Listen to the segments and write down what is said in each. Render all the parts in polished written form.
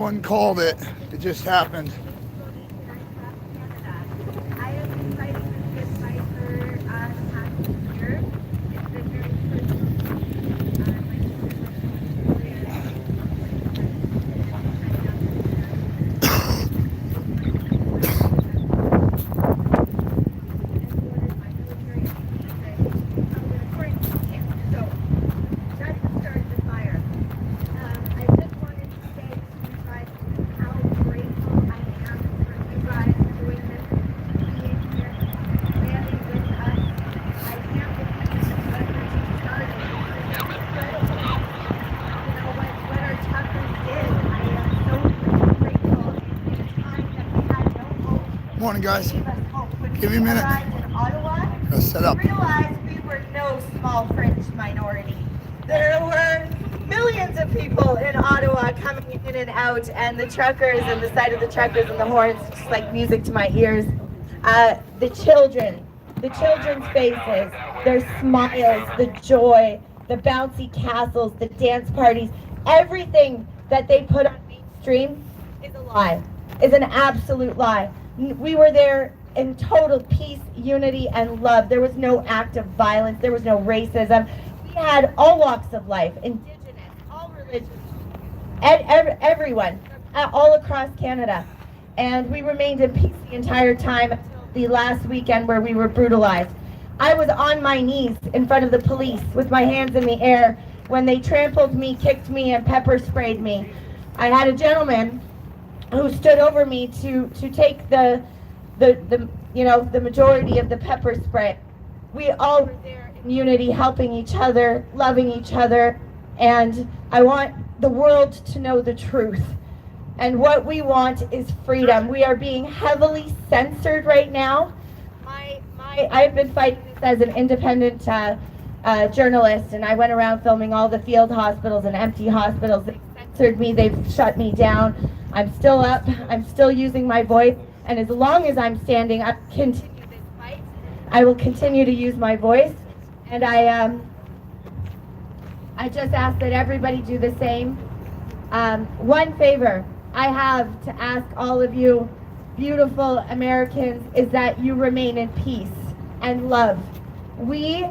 One called it. It just happened. Morning, guys. Give me a minute. Let's set up. Realized we were no small French minority. There were millions of people in Ottawa coming in and out, and the truckers and the sight of the truckers and the horns, just like music to my ears. The children's faces, their smiles, the joy, the bouncy castles, the dance parties, everything that they put on mainstream is a lie, is an absolute lie. We were there in total peace, unity, and love. There was no act of violence. There was no racism. We had all walks of life, Indigenous, all religions, everyone, all across Canada. And we remained in peace the entire time until the last weekend where we were brutalized. I was on my knees in front of the police with my hands in the air when they trampled me, kicked me, and pepper sprayed me. I had a gentleman who stood over me to take the majority of the pepper spray. We all were there in unity, helping each other, loving each other, and I want the world to know the truth. And what we want is freedom. We are being heavily censored right now. I've been fighting this as an independent journalist, and I went around filming all the field hospitals and empty hospitals. They censored me, they've shut me down. I'm still up, I'm still using my voice, and as long as I'm standing, I continue this fight. I will continue to use my voice, and I just ask that everybody do the same. One favor I have to ask all of you beautiful Americans is that you remain in peace and love. We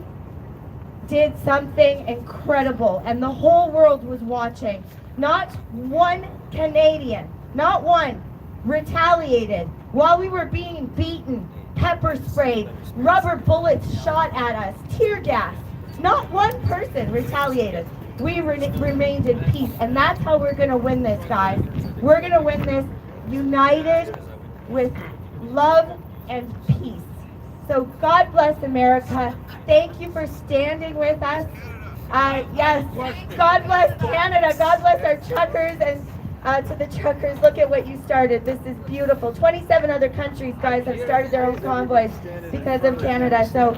did something incredible, and the whole world was watching. Not one Canadian, not one, retaliated while we were being beaten, pepper sprayed, rubber bullets shot at us, tear gas. Not one person retaliated. We remained in peace, and that's how we're going to win this, guys. We're going to win this united with love and peace. So God bless America. Thank you for standing with us. Yes, God bless Canada. God bless our truckers, and to the truckers, look at what you started. This is beautiful. 27 other countries, guys, have started their own convoys because of Canada. So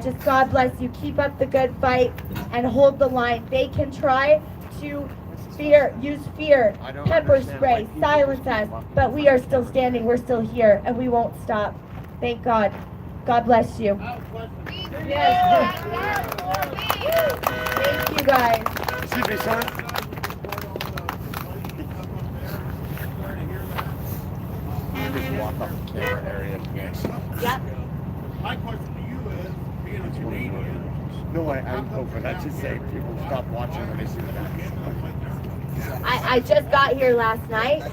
just God bless you. Keep up the good fight and hold the line. They can try to use fear, pepper spray, silence us, but we are still standing. We're still here, and we won't stop. Thank God. God bless you. Yes. Thank you, guys. Excuse me, son. Just walk up the camera area. Yep. My question to you is, being a Canadian, No, I'm hoping. I just say people stop watching when they see that. I just got here last night.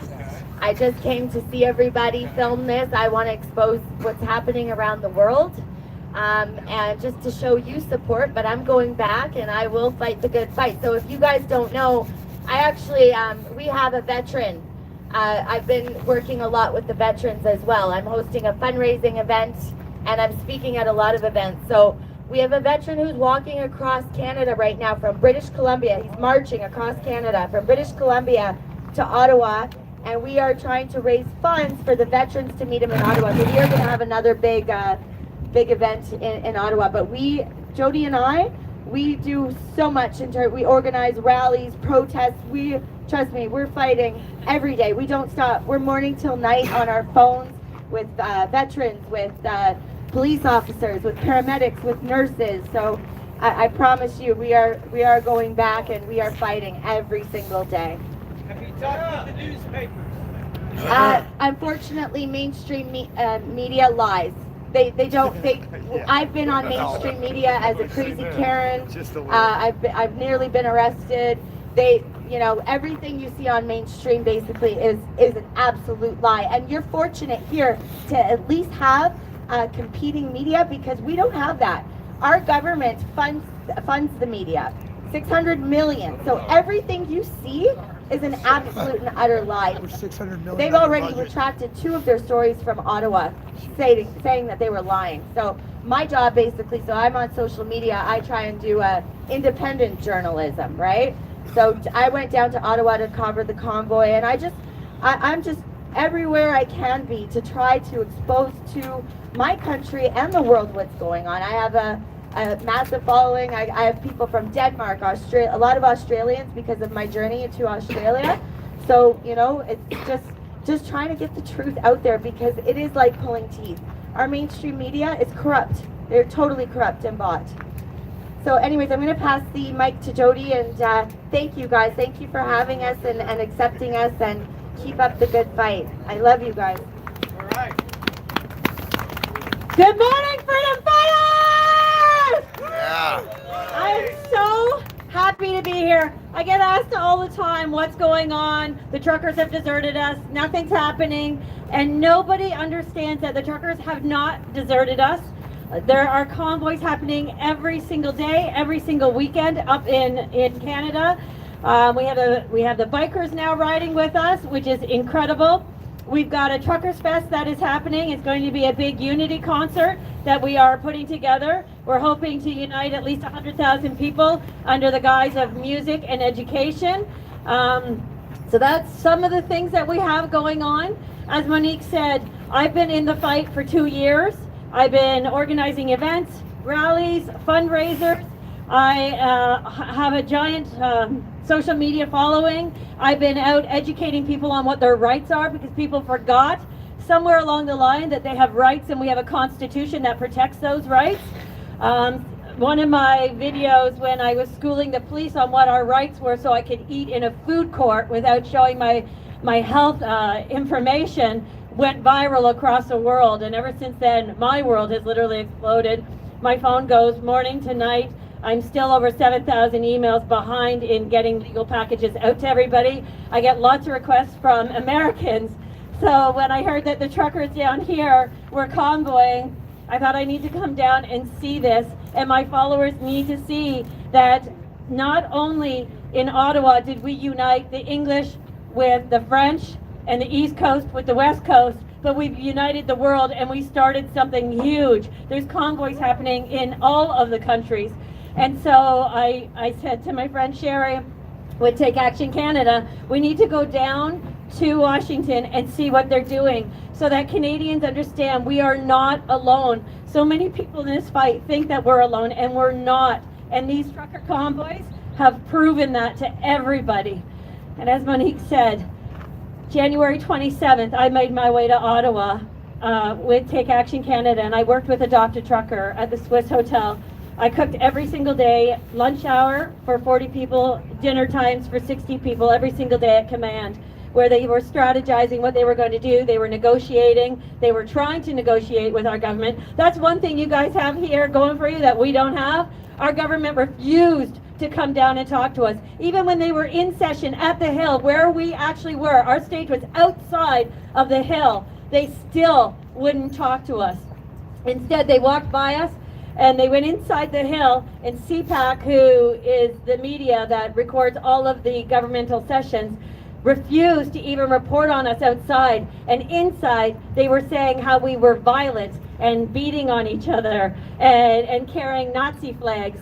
I just came to see everybody film this. I want to expose what's happening around the world, and just to show you support. But I'm going back, and I will fight the good fight. So if you guys don't know, I actually, we have a veteran. I've been working a lot with the veterans as well. I'm hosting a fundraising event, and I'm speaking at a lot of events. So we have a veteran who's walking across Canada right now from British Columbia. He's marching across Canada from British Columbia to Ottawa, and we are trying to raise funds for the veterans to meet him in Ottawa. So we are going to have another big event in Ottawa. But Jody and I, we do so much. We organize rallies, protests. Trust me, we're fighting every day. We don't stop. We're morning till night on our phones with veterans, with police officers, with paramedics, with nurses. So I promise you, we are going back, and we are fighting every single day. Have you talk with the newspapers. Unfortunately, mainstream media lies. They don't. I've been on mainstream media as a crazy Karen. I've nearly been arrested. Everything you see on mainstream basically is an absolute lie. And you're fortunate here to at least have competing media, because we don't have that. Our government funds the media, $600 million. So everything you see is an absolute and utter lie. They've already retracted 2 of their stories from Ottawa, saying that they were lying. So my job basically, so I'm on social media, I try and do independent journalism, right? So I went down to Ottawa to cover the Convoy, and I'm just everywhere I can be to try to expose to my country and the world what's going on. I have a massive following. I have people from Denmark, Australia, a lot of Australians because of my journey to Australia. So, it's just trying to get the truth out there, because it is like pulling teeth. Our mainstream media is corrupt. They're totally corrupt and bought. So anyways, I'm going to pass the mic to Jody, and thank you guys. Thank you for having us and accepting us, and keep up the good fight. I love you guys. All right. Good morning, freedom fighters! Yeah. I'm so happy to be here. I get asked all the time what's going on. The truckers have deserted us. Nothing's happening. And nobody understands that the truckers have not deserted us. There are convoys happening every single day, every single weekend up in Canada. We have the bikers now riding with us, which is incredible. We've got a Truckers Fest that is happening. It's going to be a big unity concert that we are putting together. We're hoping to unite at least 100,000 people under the guise of music and education. So that's some of the things that we have going on. As Monique said, I've been in the fight for 2 years. I've been organizing events, rallies, fundraisers. I have a giant social media following. I've been out educating people on what their rights are, because people forgot somewhere along the line that they have rights, and we have a constitution that protects those rights. One of my videos when I was schooling the police on what our rights were so I could eat in a food court without showing my health information went viral across the world, and ever since then my world has literally exploded. My phone goes morning to night. I'm still over 7,000 emails behind in getting legal packages out to everybody. I get lots of requests from Americans. So when I heard that the truckers down here were convoying, I thought I need to come down and see this, and my followers need to see that not only in Ottawa did we unite the English with the French and the East Coast with the West Coast, but we've united the world, and we started something huge. There's convoys happening in all of the countries. And so I said to my friend Sherry with Take Action Canada, we need to go down to Washington and see what they're doing so that Canadians understand we are not alone. So many people in this fight think that we're alone, and we're not. And these trucker convoys have proven that to everybody. And as Monique said, January 27th, I made my way to Ottawa with Take Action Canada, and I worked with a Dr. Trucker at the Swiss Hotel. I cooked every single day, lunch hour for 40 people, dinner times for 60 people, every single day at command, where they were strategizing what they were going to do. They were negotiating. They were trying to negotiate with our government. That's one thing you guys have here going for you that we don't have. Our government refused to come down and talk to us. Even when they were in session at the Hill, where we actually were, our stage was outside of the Hill, they still wouldn't talk to us. Instead, they walked by us, and they went inside the Hill, and CPAC, who is the media that records all of the governmental sessions, refused to even report on us outside. And inside, they were saying how we were violent and beating on each other and carrying Nazi flags.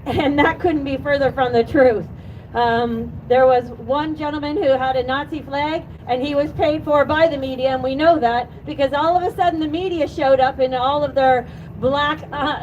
And that couldn't be further from the truth. There was one gentleman who had a Nazi flag, and he was paid for by the media, and we know that because all of a sudden the media showed up in all of their black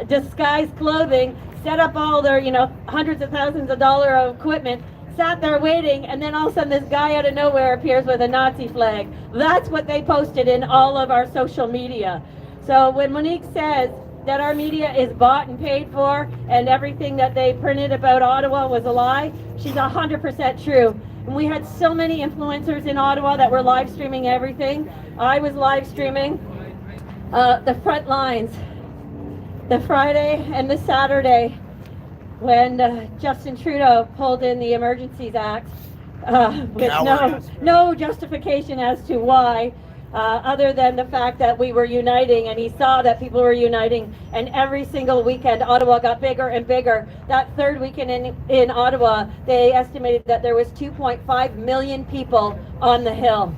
disguised clothing, set up all their, hundreds of thousands of dollars of equipment, sat there waiting, and then all of a sudden this guy out of nowhere appears with a Nazi flag. That's what they posted in all of our social media. So when Monique says that our media is bought and paid for and everything that they printed about Ottawa was a lie, she's 100% true. And we had so many influencers in Ottawa that were live streaming everything. I was live streaming the front lines, the Friday and the Saturday when Justin Trudeau pulled in the Emergencies Act with no justification as to why, other than the fact that we were uniting, and he saw that people were uniting, and every single weekend Ottawa got bigger and bigger. That third weekend in Ottawa, they estimated that there was 2.5 million people on the Hill.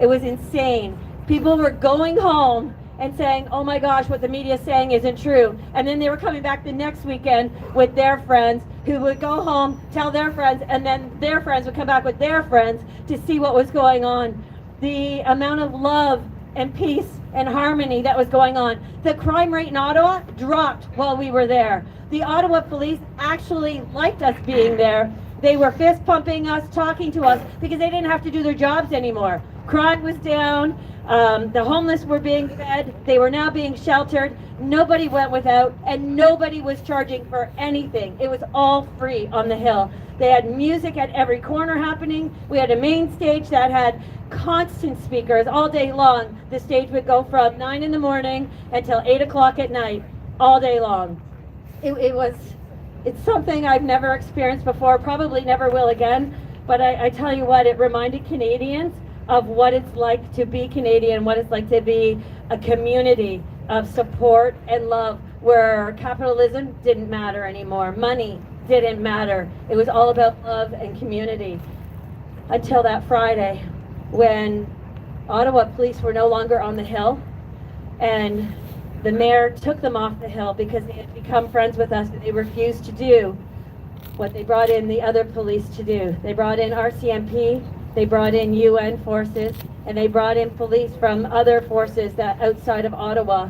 It was insane. People were going home and saying, oh my gosh, what the media is saying isn't true. And then they were coming back the next weekend with their friends who would go home, tell their friends, and then their friends would come back with their friends to see what was going on. The amount of love and peace and harmony that was going on. The crime rate in Ottawa dropped while we were there. The Ottawa police actually liked us being there. They were fist pumping us, talking to us, because they didn't have to do their jobs anymore. Crime was down. The homeless were being fed. They were now being sheltered. Nobody went without, and nobody was charging for anything. It was all free on the Hill. They had music at every corner happening. We had a main stage that had constant speakers all day long. The stage would go from 9 in the morning until 8 o'clock at night, all day long. It's something I've never experienced before, probably never will again, but I tell you what, it reminded Canadians of what it's like to be Canadian, what it's like to be a community of support and love, where capitalism didn't matter anymore, money didn't matter. It was all about love and community. Until that Friday, when Ottawa police were no longer on the Hill, and the mayor took them off the Hill because they had become friends with us, and they refused to do what they brought in the other police to do. They brought in RCMP, they brought in UN forces, and they brought in police from other forces that outside of Ottawa.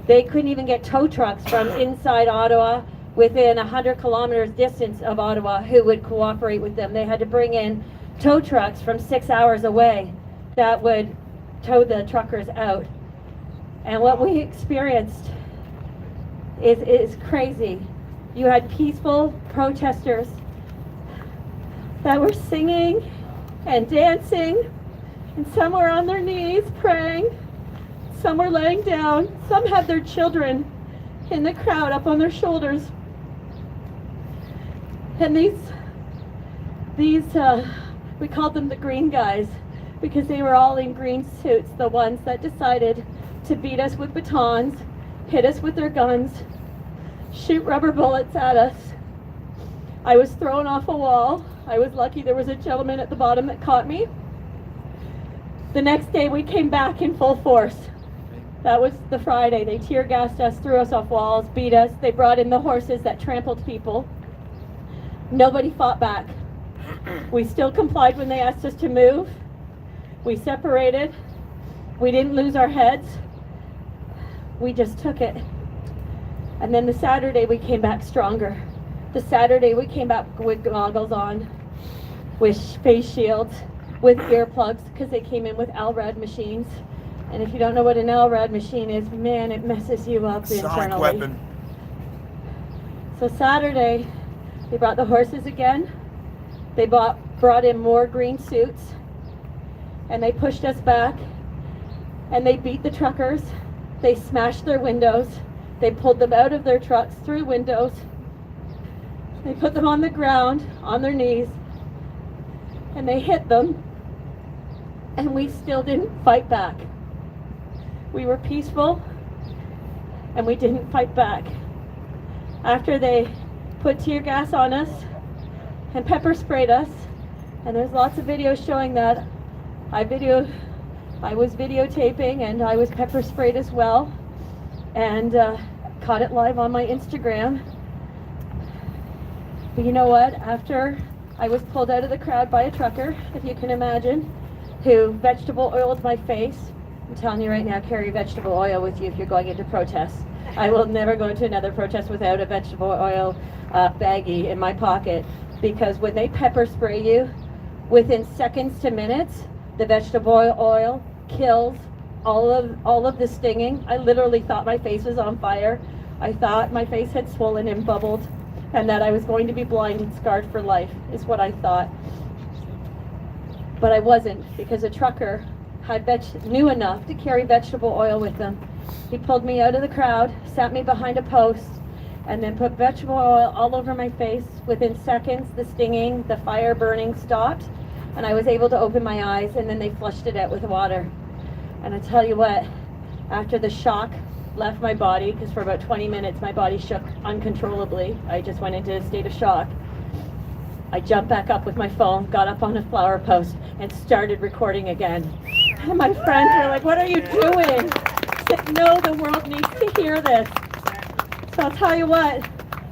They couldn't even get tow trucks from inside Ottawa within 100 kilometers distance of Ottawa who would cooperate with them. They had to bring in tow trucks from 6 hours away that would tow the truckers out. And what we experienced is crazy. You had peaceful protesters that were singing and dancing, and some were on their knees praying, some were laying down, some had their children in the crowd up on their shoulders. And these we called them the green guys because they were all in green suits, the ones that decided to beat us with batons, hit us with their guns, shoot rubber bullets at us. I was thrown off a wall. I was lucky there was a gentleman at the bottom that caught me. The next day we came back in full force. That was the Friday. They tear gassed us, threw us off walls, beat us. They brought in the horses that trampled people. Nobody fought back. We still complied when they asked us to move. We separated. We didn't lose our heads. We just took it. And then the Saturday we came back stronger. The Saturday we came back with goggles on, with face shields, with earplugs, because they came in with LRAD machines. And if you don't know what an LRAD machine is, man, it messes you up internally. Sonic weapon. So Saturday, they brought the horses again. They brought in more green suits, and they pushed us back, and they beat the truckers. They smashed their windows. They pulled them out of their trucks through windows. They put them on the ground, on their knees, and they hit them, and we still didn't fight back. We were peaceful, and we didn't fight back. After they put tear gas on us and pepper sprayed us, and there's lots of videos showing that. I was videotaping, and I was pepper sprayed as well, and caught it live on my Instagram. But you know what? After I was pulled out of the crowd by a trucker, if you can imagine, who vegetable oiled my face. I'm telling you right now, carry vegetable oil with you if you're going into protests. I will never go into another protest without a vegetable oil baggie in my pocket, because when they pepper spray you, within seconds to minutes, the vegetable oil kills all of the stinging. I literally thought my face was on fire. I thought my face had swollen and bubbled, and that I was going to be blind and scarred for life, is what I thought. But I wasn't, because a trucker knew enough to carry vegetable oil with him. He pulled me out of the crowd, sat me behind a post, and then put vegetable oil all over my face. Within seconds, the stinging, the fire burning stopped, and I was able to open my eyes, and then they flushed it out with water. And I tell you what, after the shock left my body, because for about 20 minutes my body shook uncontrollably, I just went into a state of shock. I jumped back up with my phone, got up on a flower post, and started recording again. And my friends were like, "What are you doing?" I said, "No, the world needs to hear this." So I'll tell you what,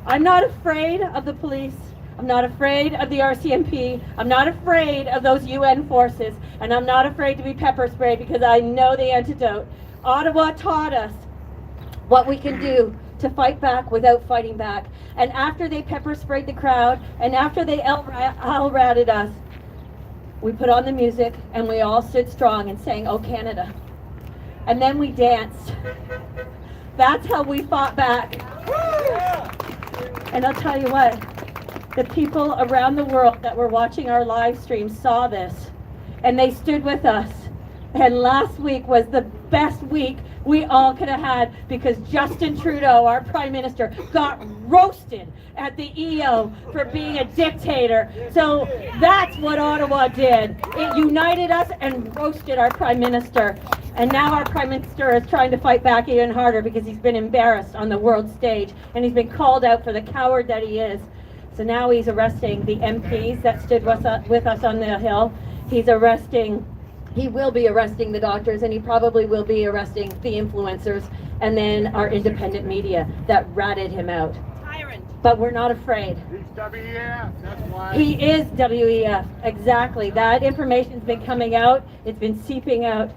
I'm not afraid of the police. I'm not afraid of the RCMP. I'm not afraid of those UN forces. And I'm not afraid to be pepper sprayed, because I know the antidote. Ottawa taught us what we can do to fight back without fighting back. And after they pepper sprayed the crowd, and after they LRADed us, we put on the music and we all stood strong and sang, "Oh Canada." And then we danced. That's how we fought back. And I'll tell you what, the people around the world that were watching our live stream saw this, and they stood with us. And last week was the best week we all could have had, because Justin Trudeau, our Prime Minister, got roasted at the EO for being a dictator. So that's what Ottawa did. It united us and roasted our Prime Minister. And now our Prime Minister is trying to fight back even harder, because he's been embarrassed on the world stage, and he's been called out for the coward that he is. So now he's arresting the MPs that stood with us on the Hill. He will be arresting the doctors, and he probably will be arresting the influencers, and then our independent media that ratted him out. Tyrant. But we're not afraid. He's WEF, that's why. He is WEF, exactly. That information's been coming out, it's been seeping out.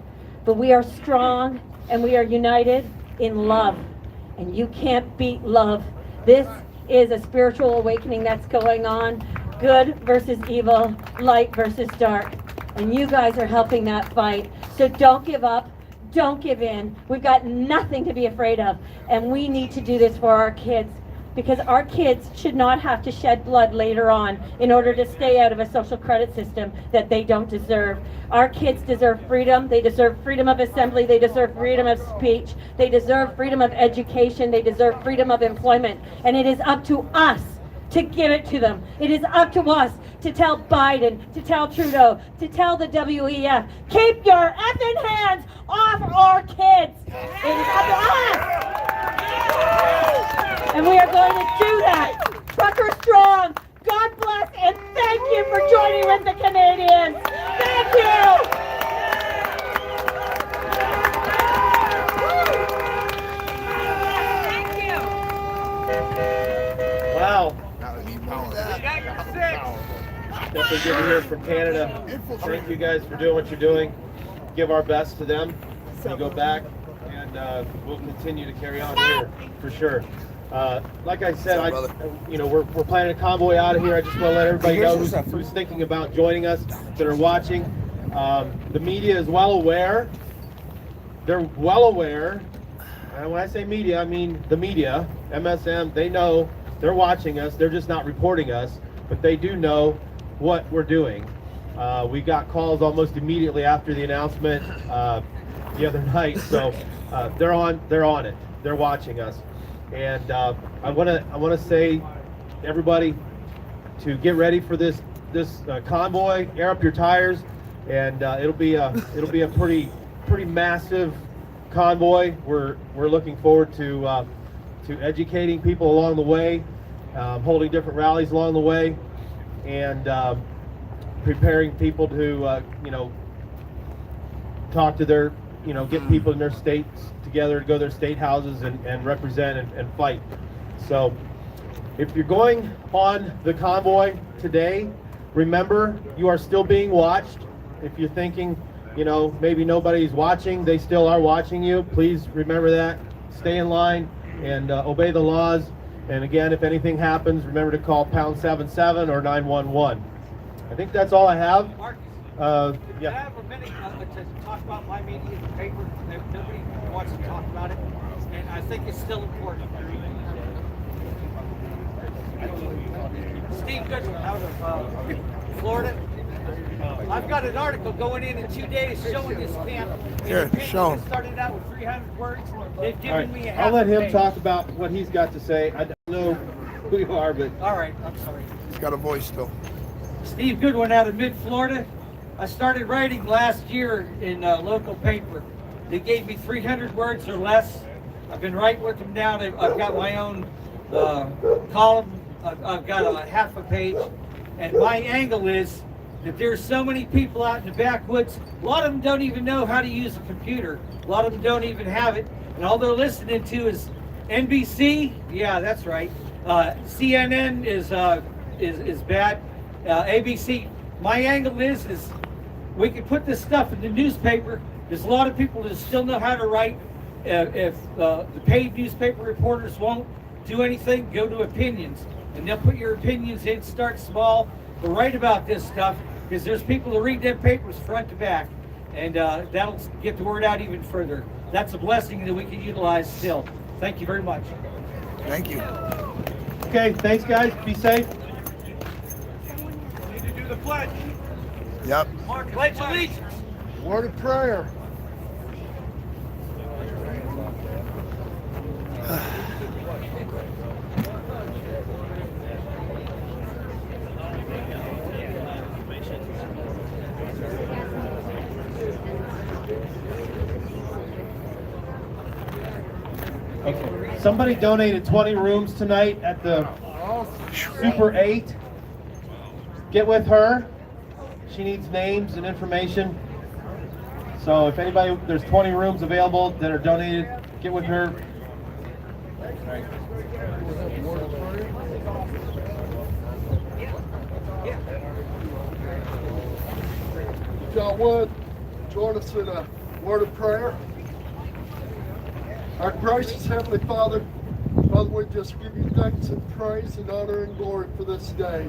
But we are strong, and we are united in love. And you can't beat love. This is a spiritual awakening that's going on. Good versus evil, light versus dark. And you guys are helping that fight. So don't give up. Don't give in. We've got nothing to be afraid of. And we need to do this for our kids, because our kids should not have to shed blood later on in order to stay out of a social credit system that they don't deserve. Our kids deserve freedom. They deserve freedom of assembly. They deserve freedom of speech. They deserve freedom of education. They deserve freedom of employment. And it is up to us to give it to them. It is up to us to tell Biden, to tell Trudeau, to tell the WEF, keep your effing hands off our kids. It is up to us. And we are going to do that. Trucker strong. God bless, and thank you for joining with the Canadians. Thank you. Wow. That was even more. Definitely good to hear from Canada. Thank you guys for doing what you're doing. Give our best to them. We go back, and we'll continue to carry on here for sure. Like I said, we're planning a convoy out of here. I just want to let everybody know who's thinking about joining us, that are watching. The media is well aware. They're well aware. And when I say media, I mean the media, MSM. They know, they're watching us. They're just not reporting us, but they do know what we're doing. We got calls almost immediately after the announcement the other night, so they're on it. They're watching us. And I want to say, everybody, to get ready for this convoy. Air up your tires, and it'll be a pretty massive convoy. We're looking forward to educating people along the way, holding different rallies along the way, and preparing people to talk to their get people in their states together to go to their state houses and represent and fight. So if you're going on the convoy today, remember you are still being watched. If you're thinking, maybe nobody's watching, they still are watching you. Please remember that. Stay in line and obey the laws. And again, if anything happens, remember to call pound 77 or 911. I think that's all I have. Marcus, Yeah. I have a minute to talk about my media in the paper. Nobody wants to talk about it, and I think it's still important. Steve Goodwin out of Florida. I've got an article going in 2 days showing this camp. Here, show 'em. It started out with 300 words. They've All given right, me a I'll half let a him page. talk about what he's got to say. I don't know who you are, but All right, I'm sorry. He's got a voice still. Steve Goodwin out of mid-Florida. I started writing last year in a local paper. They gave me 300 words or less. I've been writing with them now. I've got my own column. I've got a half a page. And my angle is that there's so many people out in the backwoods. A lot of them don't even know how to use a computer. A lot of them don't even have it. And all they're listening to is NBC. Yeah, that's right. CNN is bad. ABC. My angle is we can put this stuff in the newspaper. There's a lot of people that still know how to write. If the paid newspaper reporters won't do anything, go to opinions. And they'll put your opinions in, start small, but write about this stuff, because there's people that read them papers front to back. And that'll get the word out even further. That's a blessing that we can utilize still. Thank you very much. Thank you. okay, thanks guys. Be safe. Need to do the pledge. Yep. Mark, Pledge allegiance. Word of prayer. Okay. Somebody donated 20 rooms tonight at the Super 8. Get with her. She needs names and information. So if anybody, there's 20 rooms available that are donated. Get with her. If y'all would, join us in a word of prayer. Our gracious Heavenly Father, Father, we just give you thanks and praise and honor and glory for this day.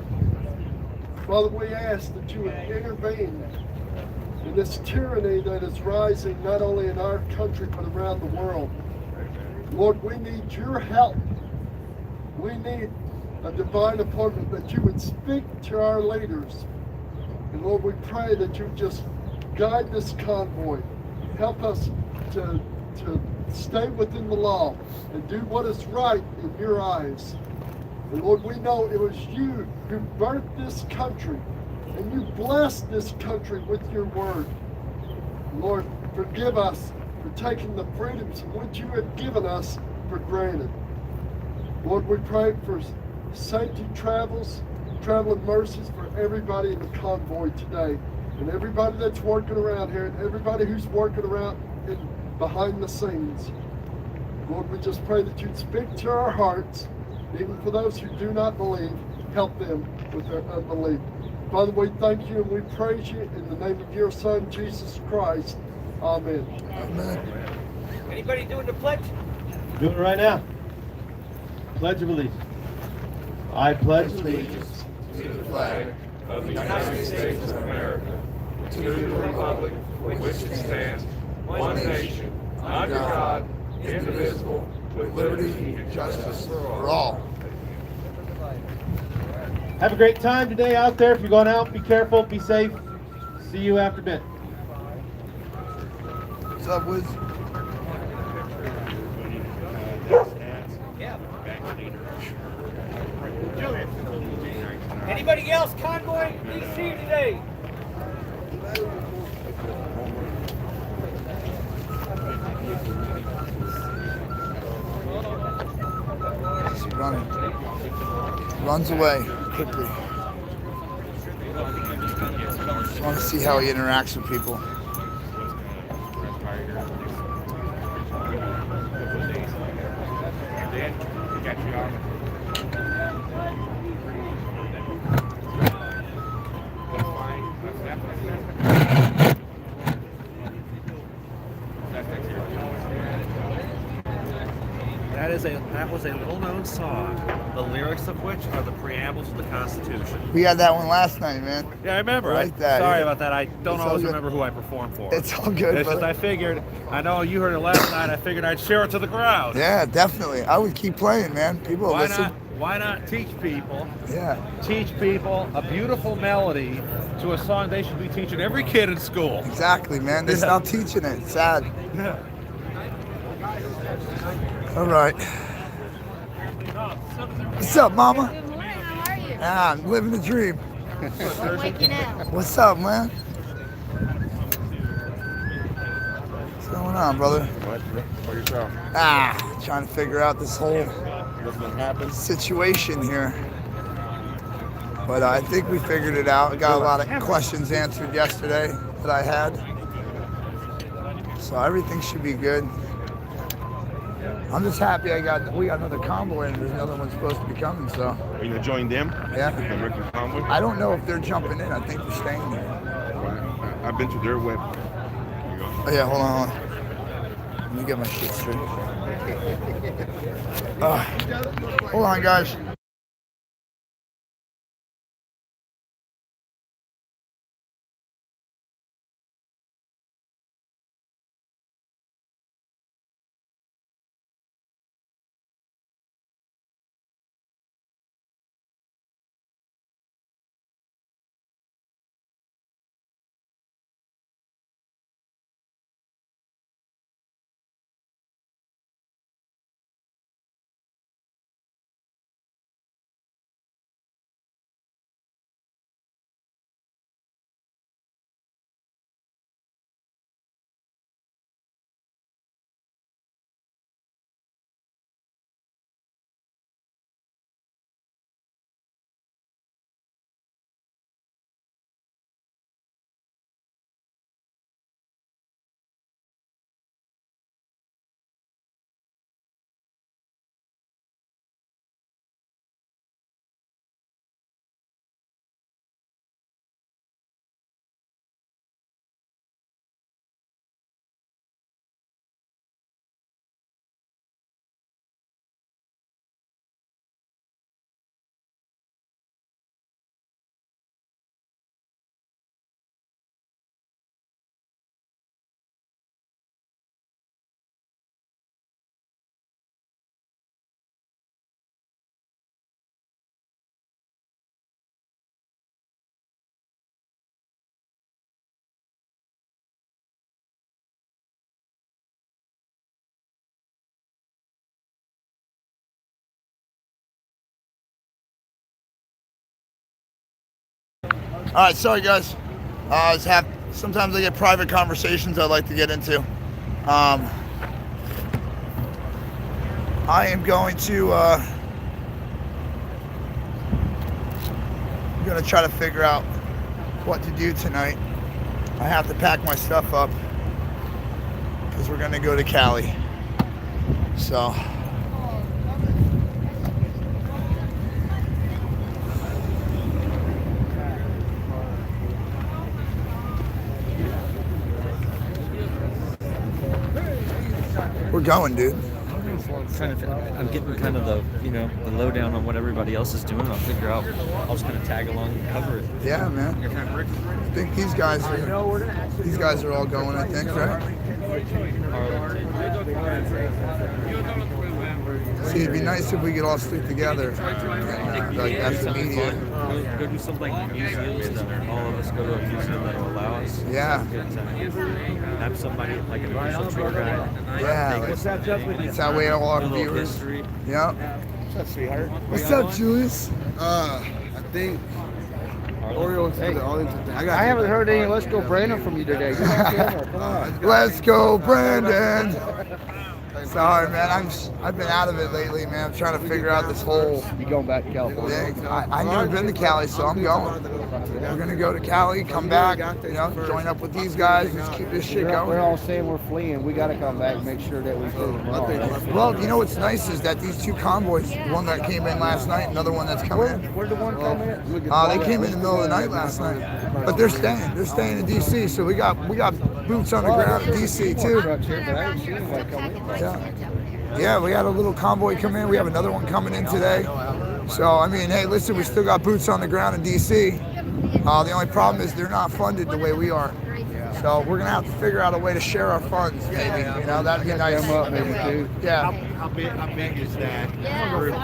Father, we ask that you would intervene in this tyranny that is rising not only in our country but around the world. Lord, we need your help. We need a divine appointment that you would speak to our leaders. And Lord, we pray that you just guide this convoy. Help us to stay within the law and do what is right in your eyes. And Lord, we know it was you who birthed this country and you blessed this country with your word. Lord, forgive us for taking the freedoms which you have given us for granted. Lord, we pray for safety traveling mercies for everybody in the convoy today, and everybody that's working around here, and everybody who's working around behind the scenes. Lord, we just pray that you'd speak to our hearts, even for those who do not believe, help them with their unbelief. Father, we thank you and we praise you in the name of your Son, Jesus Christ. Amen. Amen. Anybody doing the pledge? Do it right now. Pledge of allegiance. I pledge allegiance to the flag of the United States of America, to the republic for which it stands, one nation, under God, indivisible, with liberty and justice for all. Have a great time today out there. If you're going out, be careful, be safe. See you after bit. What's up, Wiz? Yeah. Anybody else convoy DC today? He's running. Runs away quickly. Just want to see how he interacts with people. That was a little-known song, the lyrics of which are the preambles to the Constitution. We had that one last night, man. Yeah, I remember. I like that. Sorry Yeah. about that. I don't It's all always good. remember who I performed for. It's all good, It's just brother. I figured, I know you heard it last night, I figured I'd share it to the crowd. Yeah, definitely. I would keep playing, man. People will Why listen. not? why not teach people Yeah. a beautiful melody to a song they should be teaching every kid in school? Exactly, man. They Yeah. stopped teaching it. It's sad. Yeah. All right. What's up, Mama? Good morning, how are you? Ah, I'm living the dream. I'm waking up. What's up, man? What's going on, brother? For yourself. Trying to figure out this whole What's been happening? situation here. But I think we figured it out. I got a lot of questions answered yesterday that I had. So everything should be good. I'm just happy we got another convoy and there's another one supposed to be coming, so. Are you gonna join them? Yeah. The American Convoy? I don't know if they're jumping in. I think they're staying there. I've been to their web. Oh yeah, hold on. Let me get my shit straight. Hold on, guys. All right, sorry guys. Sometimes I get private conversations I'd like to get into. I am going to I'm gonna try to figure out what to do tonight. I have to pack my stuff up because we're gonna go to Cali. So. We're going, dude. I'm getting kind of the the lowdown on what everybody else is doing. I'll figure out. I'll just kind of tag along and cover it. Yeah, man. I think these guys are all going. I think, right? See, it'd be nice if we could all sleep together, like as a media. Go do something like museums that all of us go to a museum that will allow us. Yeah. Have somebody like an official tour guide. Yeah. It's that way all our viewers. History. Yep. What's up, sweetheart? What's up, Julius? I think Orioles to the audience. I haven't heard any Let's Go Brandon from you today. Come on, camera, come on. Let's go, Brandon. Sorry, man. I've been out of it lately, man. I'm trying to figure out this whole You going back to California? thing. I've never been to Cali, so I'm going. We're gonna go to Cali, come back, join up with these guys, and just keep this shit We're going. all saying we're fleeing. We got to come back and make sure that we prove them wrong. Well, you know what's nice is that these two convoys, one that came in last night, another one that's coming in. Where'd the one come in? They came in the middle of the night last night, but they're staying. They're staying in D.C. So we got boots on the ground in D.C. too. Trucks here, but I haven't seen anybody come in. Yeah, we had a little convoy come in. We have another one coming in today. So I mean, hey, listen, we still got boots on the ground in D.C. The only problem is they're not funded the way we are. So we're gonna have to figure out a way to share our funds, maybe. That'd be nice. Maybe too. Yeah. How big is that group?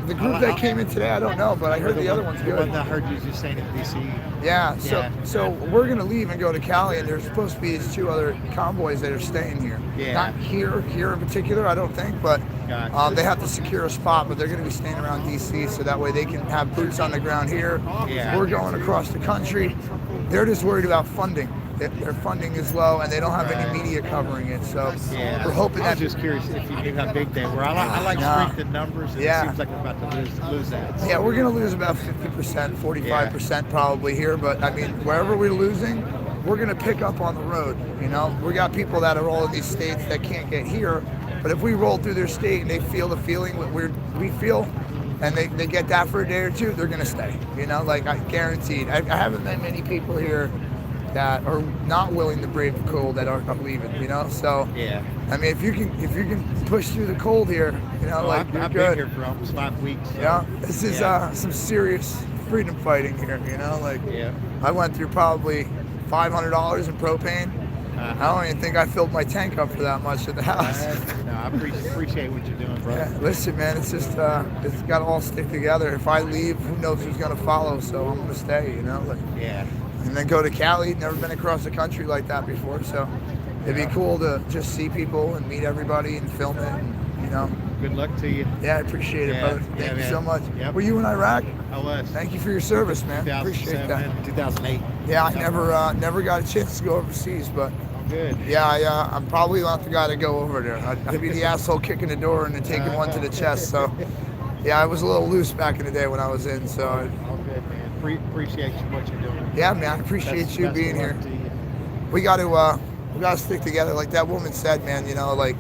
The group that came in today, I don't know, but I heard the other one's The good. one that I heard you just saying in DC. Yeah, Yeah. so we're gonna leave and go to Cali, and there's supposed to be these 2 other convoys that are staying here. Yeah. Not here in particular, I don't think, but Gotcha. they have to secure a spot, but they're gonna be staying around DC, so that way they can have boots on the ground here. Yeah. We're going across the country. They're just worried about funding. Their funding is low, and they don't have any media covering it. So Yeah. we're hoping I was that. just curious if you knew how big they were. I like strength in numbers, and Yeah. it seems like we're about to lose that. Yeah, we're gonna lose about 50%, 45% probably here, but I mean, wherever we're losing, we're gonna pick up on the road. You know, we got people that are all in these states that can't get here, but if we roll through their state and they feel the feeling what we feel, and they get that for a day or two, they're gonna stay. You know, like I guaranteed. I haven't met many people here that are not willing to brave the cold that are leaving. You know, so Yeah. I mean, if you can push through the cold here, you know, like you're I've good. been here for almost 5 weeks. So. Yeah, this is some serious freedom fighting here, you know, like Yeah. I went through probably $500 in propane. I don't even think I filled my tank up for that much at the house. No, I appreciate what you're doing, bro. Yeah, listen, man, it's just it's got to all stick together. If I leave, who knows who's gonna follow? So I'm gonna stay, you know, like Yeah. and then go to Cali. Never been across the country like that before, so it'd be cool to just see people and meet everybody and film it, and, you know. Good luck to you. Yeah, I appreciate it, Yeah, brother. yeah, Thank you man. so much. Yep. Were you in Iraq? I was. Thank you for your service, man. Appreciate that. 2008. Yeah, I never got a chance to go overseas, but Good. yeah, I'm probably not the guy to go over there. I'd be the asshole kicking the door and then taking one to the chest. So, yeah, I was a little loose back in the day when I was in. So, All good, man. Appreciate what you're doing. yeah, man, I appreciate you Best being of here. luck to you. We got to stick together, like that woman said, man. You know, like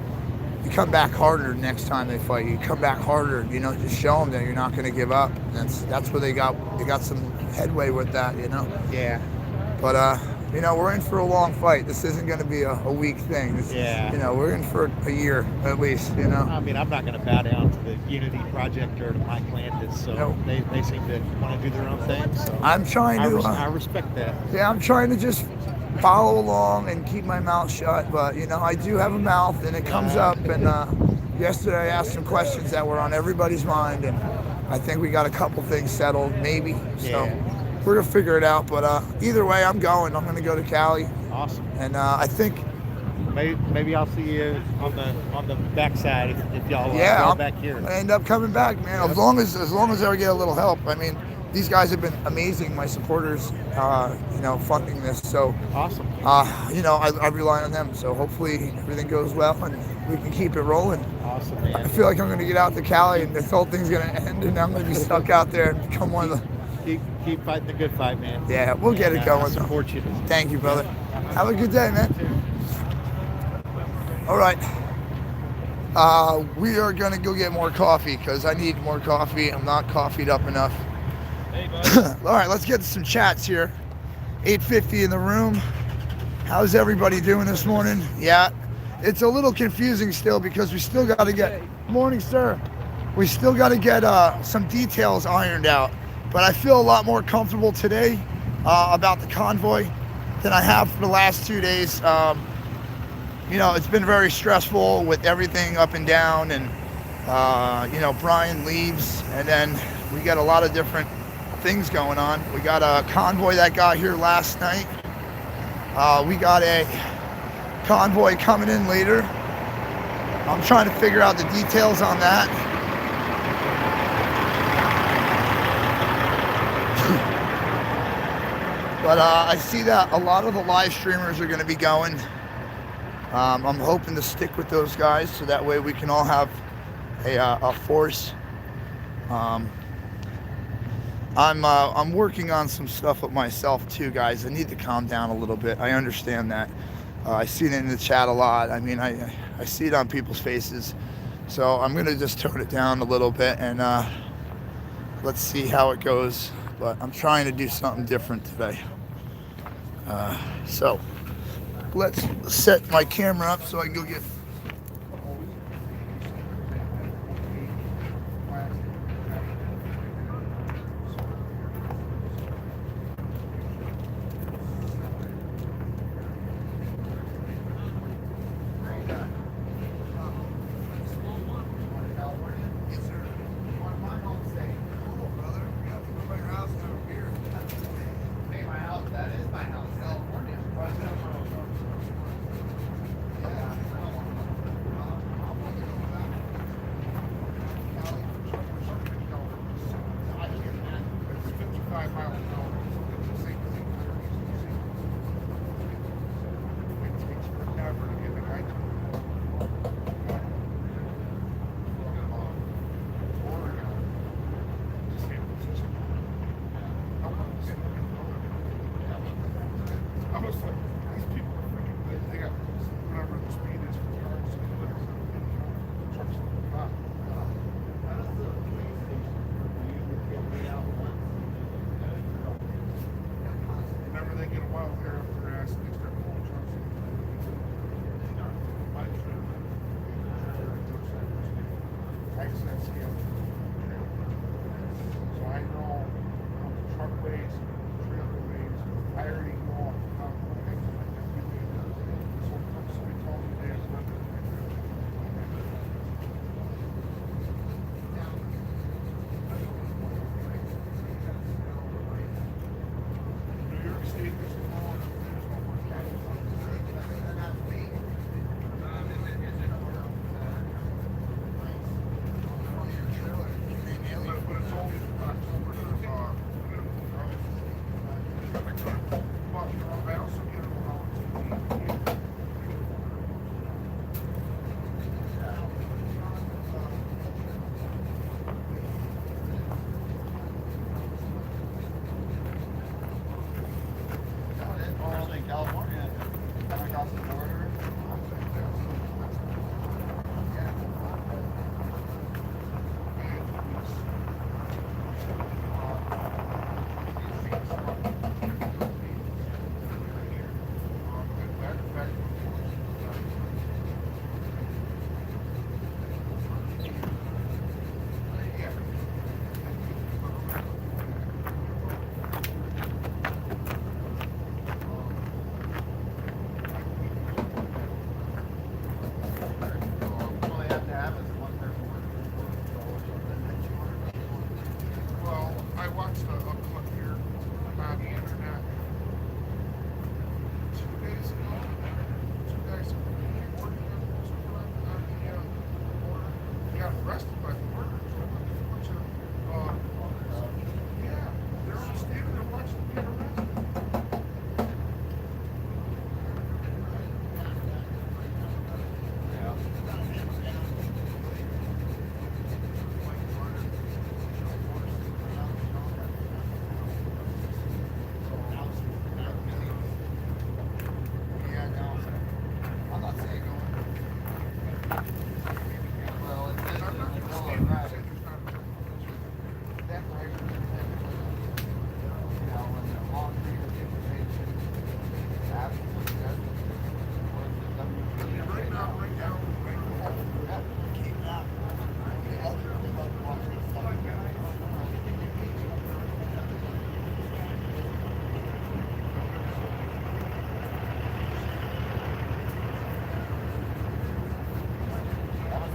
you come back harder next time they fight you. You come back harder. You know, just show them that you're not going to give up. That's where they got some headway with that. You know. Yeah. But you know, we're in for a long fight. This isn't going to be a week thing. Yeah. You know, we're in for a year at least. You know. I mean, I'm not going to bow down to the Unity Project or to Mike Landis, so Nope. they seem to want to do their own thing. So I'm trying to. I respect that. Yeah, I'm trying to just follow along and keep my mouth shut. But you know, I do have a mouth, and it comes up. And yesterday, I asked some questions that were on everybody's mind, and I think we got a couple things settled, maybe. So. Yeah. We're gonna figure it out, but either way, I'm going. I'm gonna go to Cali, Awesome. and I think, Maybe I'll see you on the backside if y'all yeah, go I'll back here. end up coming back, man. Yep. As long as I get a little help. I mean, these guys have been amazing. My supporters, you know, funding this. So, Awesome. you know, I rely on them. So hopefully everything goes well and we can keep it rolling. Awesome, I man. feel like I'm gonna get out to Cali and this whole thing's gonna end, and I'm gonna be stuck out there and become one of the. Keep fighting the good fight, man. Yeah, we'll get it going. I support you. Thank you, brother. Have a good day, man. All right. We are going to go get more coffee because I need more coffee. I'm not coffeeed up enough. All right, let's get to some chats here. 8:50 in the room. How's everybody doing this morning? Yeah, it's a little confusing still because we still got to get... Morning, sir. We still got to get some details ironed out. But I feel a lot more comfortable today about the convoy than I have for the last 2 days. You know, it's been very stressful with everything up and down, and you know, Brian leaves, and then we got a lot of different things going on. We got a convoy that got here last night. We got a convoy coming in later. I'm trying to figure out the details on that. But I see that a lot of the live streamers are going to be going. I'm hoping to stick with those guys so that way we can all have a force. I'm working on some stuff with myself too, guys. I need to calm down a little bit. I understand that. I see it in the chat a lot. I mean, I see it on people's faces. So I'm going to just tone it down a little bit and let's see how it goes. But I'm trying to do something different today. So let's set my camera up so I can go get...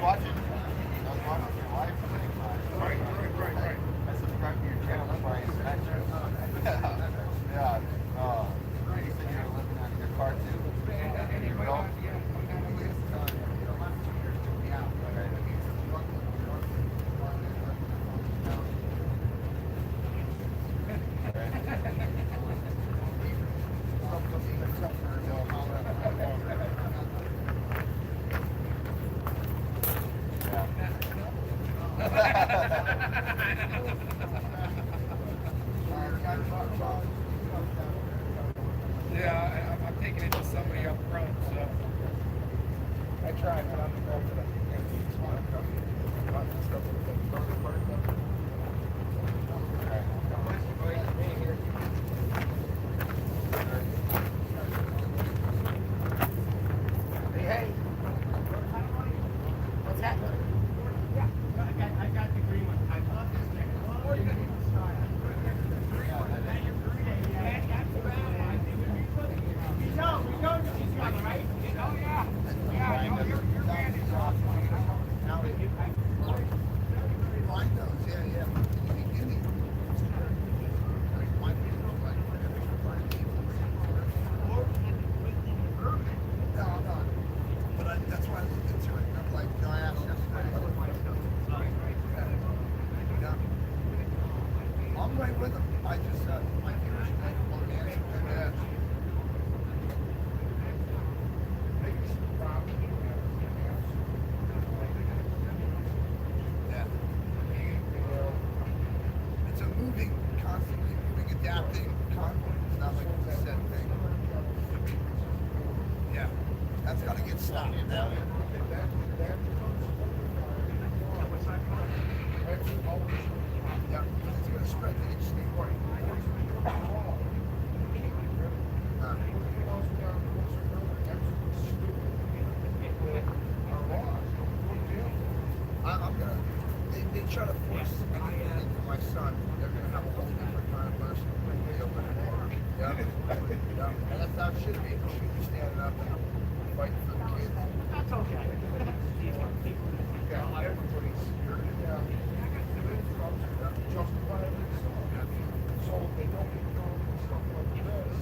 watching your live stream. Right. I subscribed to your channel. That's why I met you. Yeah. You said you were living out of your car too. You will? Yeah, I'm taking it to somebody up front, so I try, but I'm the one that Hey. What's that? I got the green one. I love this thing. We know she's got it, right? Oh, yeah. Yeah, I know your band is awesome. Mine knows, yeah. No. But that's why I looked into it. I'm like, no, I asked yesterday. Yeah. I'm right with him. I just, my ears won't answer. Yeah. It's a moving, constantly moving, adapting convoy. It's not like it's a set thing. Yeah, that's got to get stopped now. Yeah, it's going to spread to each state. I'm gonna. They try to force anything into my son. They're gonna have a whole different kind of person when they open it. Yeah. And that's how it should be. It should be standing up and fighting for the kids. That's okay. Yeah, everybody's here. Yeah. Justifiably so. So they don't get thrown and stuff like this.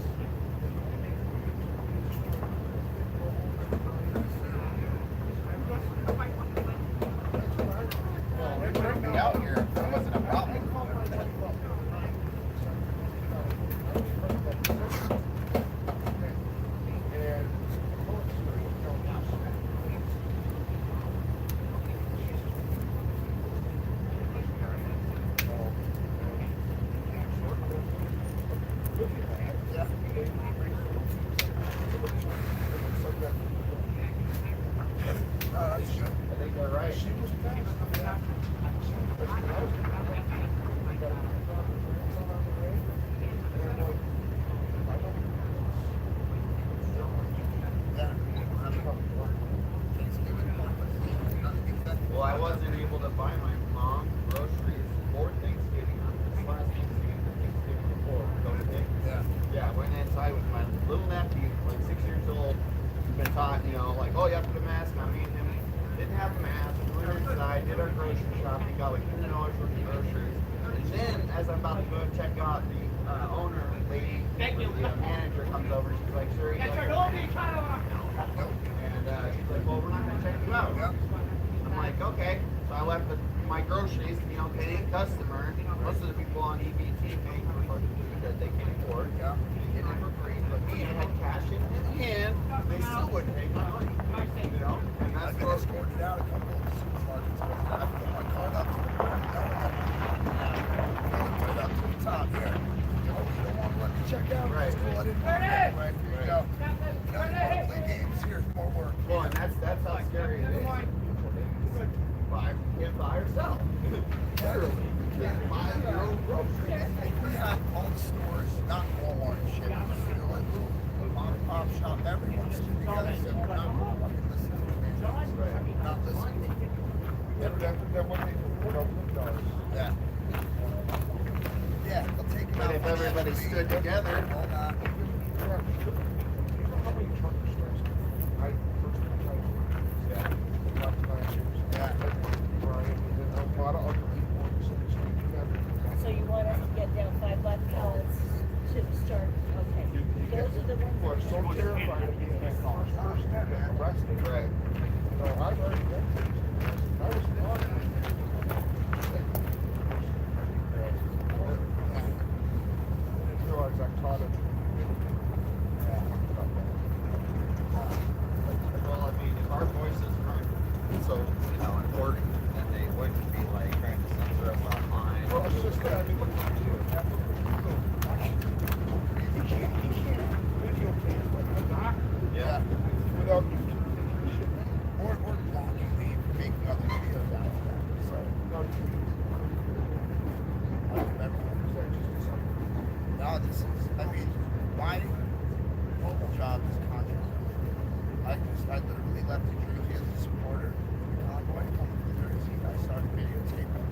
Out here, that wasn't a problem. That's good. I think they're right. Well, I wasn't able to buy my mom groceries for Thanksgiving. This last Thanksgiving, the Thanksgiving before, don't you think? Yeah, I went inside with my little nephew, like 6 years old. He's been taught, like, oh, you have to put a mask on. Me and him didn't have a mask. We went inside, did our grocery shopping, got like $200 worth of groceries. And then, as I'm about to go check out, the owner lady, the manager comes over and she's like, sir, you got your and she's like, well, we're not going to check you out. I'm like, okay. So I left my groceries, paying customer. Most of the people on EBT paying for fucking food that they can't afford. Yeah. They get it for free. But me, I had cash in hand. They still wouldn't take my money. And that's I've been escorted out a couple of supermarkets. I put my card up to the put it up to the top here. You don't want to let me check out. Right. Cool. I didn't want to. Right, here you go. You want to play games? Here's more work. Well, and that's how scary it is. Can't buy or sell. Literally. You can't buy your own groceries. We have all the stores, not Walmart and shit. Like mom and pop shop, everyone's together. So we're not fucking listening to me. We're not listening. Then when they put up windows. Yeah. Yeah, they'll take it out. But if everybody stood together. How many trucker stores? I personally tried to. Yeah. Last year. I literally left New Jersey as a supporter of the Convoy coming from Jersey. I started videotaping.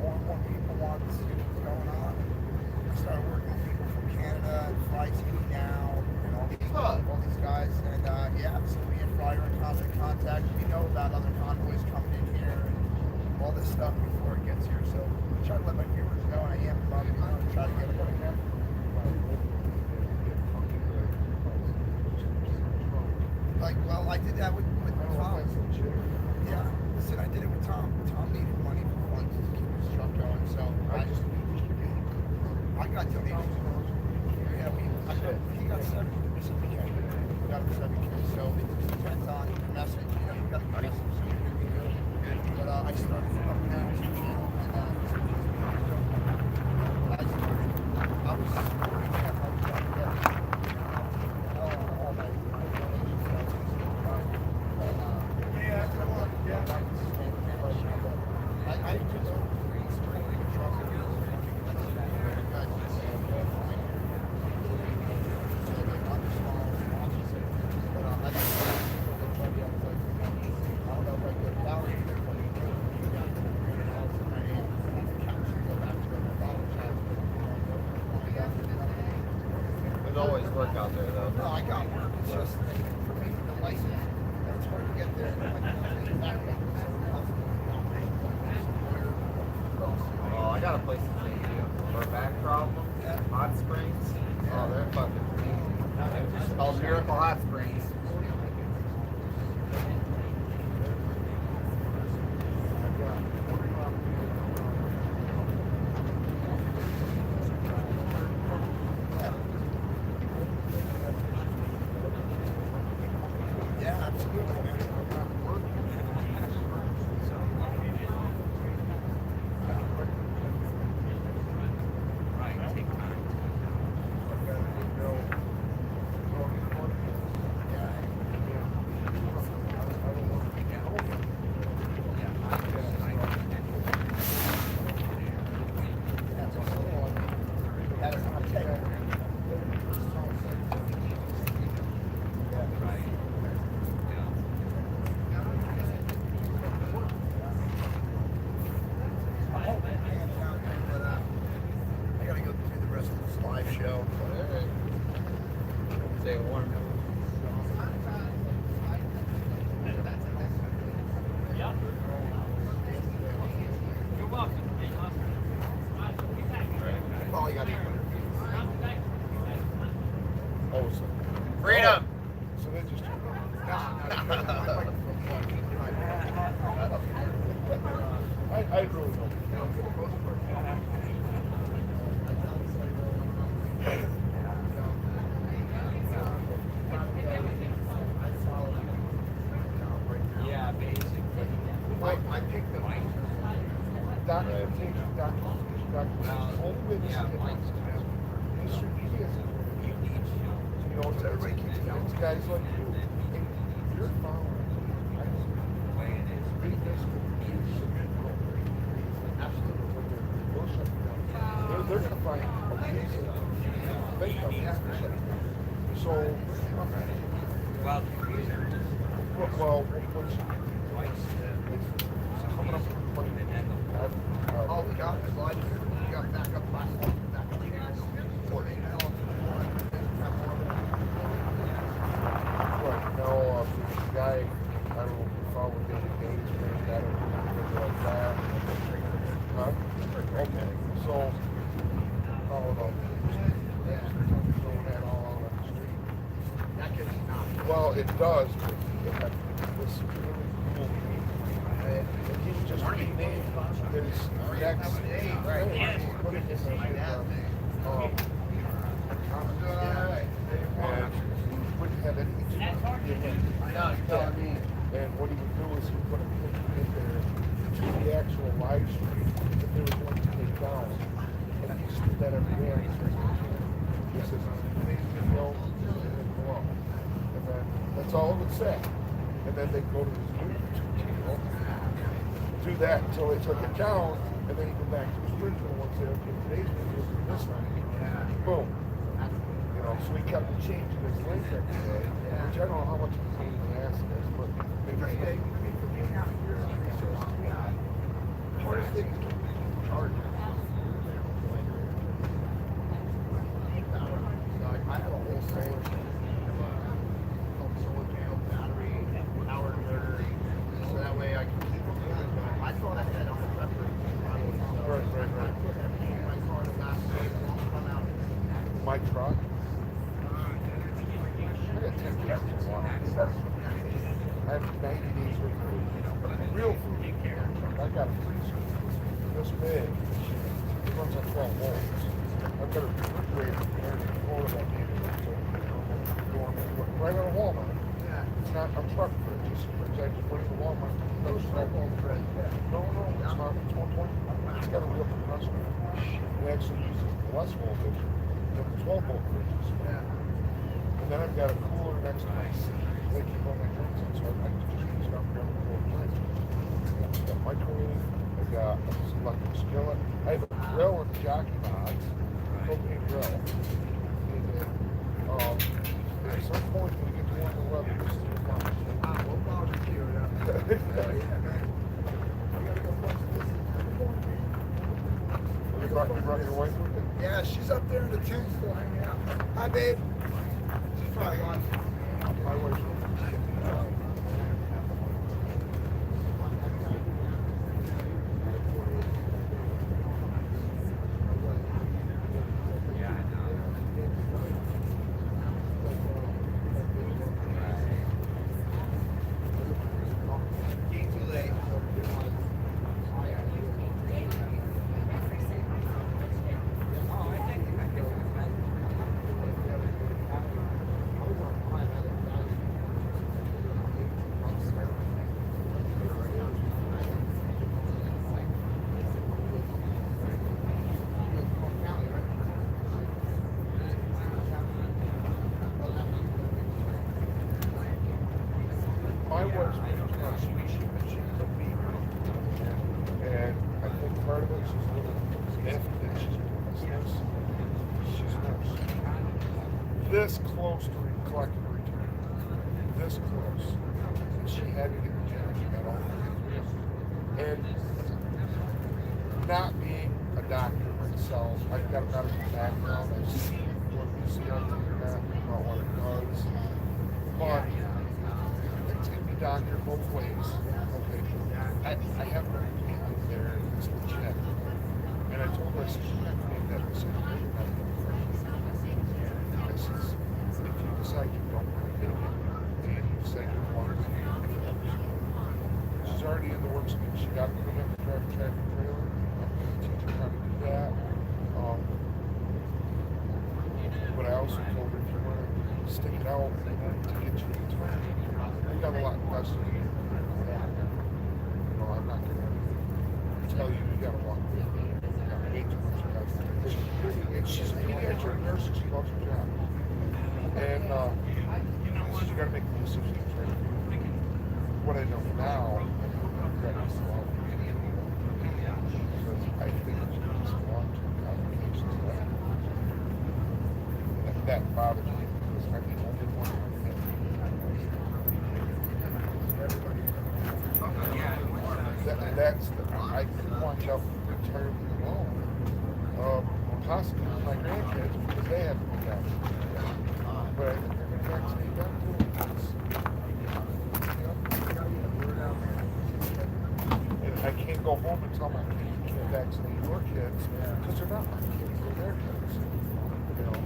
More and more people wanted to see what was going on. I started working with people from Canada and Fly TV Now and all these guys. And yeah, so me and Fly are in constant contact. We know about other convoys coming in here and all this stuff before it gets here. So I try to let my viewers know I am above and beyond and try to get them what I can. Like, well, I did that with Tom. Yeah, listen, I did it with Tom. Tom needed money for funds to keep his truck going, so I got donations. Yeah, he got 7K. We got 7K, so it depends on the message. You know, you got to get message, so you're going to be good. But I started up now YouTube channel, and I was supporting him. I was like, all my I just There's always work out there, though. No, I got work. It's just for me, the license. It's hard to get there. Oh, I got a place to take you. For a back problem, hot springs. Oh, they're fucking easy. It's called Miracle Hot Springs. Yeah, absolutely, man. I gotta go through the rest of this live show. Stay warm. You're welcome. Oh, you gotta Oh, so. Freedom! So they just. I really don't. Yeah, basically. I picked them. You know, it's everybody keeps it's guys like you. And you're following. Read this. Absolutely. They're going to find a reason to think of it. So, well, what's coming up with money? Oh, we got this live. We got backup platform. Right, now, there's a guy, I don't know if you follow David Gaines, but he's got it like that. Huh? Okay, so, how about throwing that all out on the street? That gets knocked. Well, it does, but it had this really cool name. And he just renamed his next thing. Put it in and he wouldn't have anything to do with him. And what he would do is he would put a picture in there to the actual live stream that they were going to take down. And he used to do that every day. This is amazing video, and then go up. And then that's all it would say. And then they go to his YouTube channel, do that until they took it down, and then he go back to his original one and say, okay, today's video is this one. Boom. You know, know, so he kept changing his link every day, which I don't know how much of a pain in the ass it is, but they just like hardest thing is keeping the charger. I have a whole solar battery, power inverter, so that way I can keep it going. But I thought I had on the prepper. Right. My car the last day won't come out. My truck? I got 10 days of water. I have 90 days worth of food. Real food. I got a freezer this big. It runs on 12 volts. I've got a refrigerator there in Florida that needed right out of Walmart. It's not a truck fridge, it's a fridge I just put in the Walmart. No, it's not not. It's 120. It's got a real compressor. It actually uses less voltage than the 12 volt fridges. And then I've got a cooler next to my seat. They keep all my drinks in, so I can just use it up there and cool drinks. I've got a microwave. I've got a electric skillet. I have a grill and a jockey box. Propane grill. At some point when we get to warmer weather, this is fun. We'll barbecue it up. You brought your wife with you? Yeah, she's up there in the tent still hanging out. Hi, babe. She's probably on. My wife's my wife's not species that she could be. And I think part of it, she's a little miffed that she's doing this nurse. She's a nurse. This close to collective return. This close. And she had to get the job. She got all the And not being a doctor myself, I've got a medical background. I've seen what we see on the internet about what it does. But doctor both ways. Okay. I have no opinion there. It's legit. And I told her, I said, you're not going to make that decision. I says, if you decide you don't want to take it, and you say you want to take it, she's already in the works. She got to go to drive a tractor trailer. I'm going to teach her how to do that. But I also told her, if you want to stick it out to get you into it, we got a lot invested in it. You know, I'm not going to tell you got to walk away. You got way too much invested. And she's a pediatric nurse and she loves her job. And she's got to make the decisions right. What I know now, that is a lot of because I think there's some long-term complications to that. And that bothers me because I'm the only one. That's the, I could wind up retirement alone. Possibly with my grandkids because they have to be vaccinated. But I think they're going to vaccinate them too. And I can't go home and tell my kids you can't vaccinate your kids because they're not my kids, they're their kids. You know.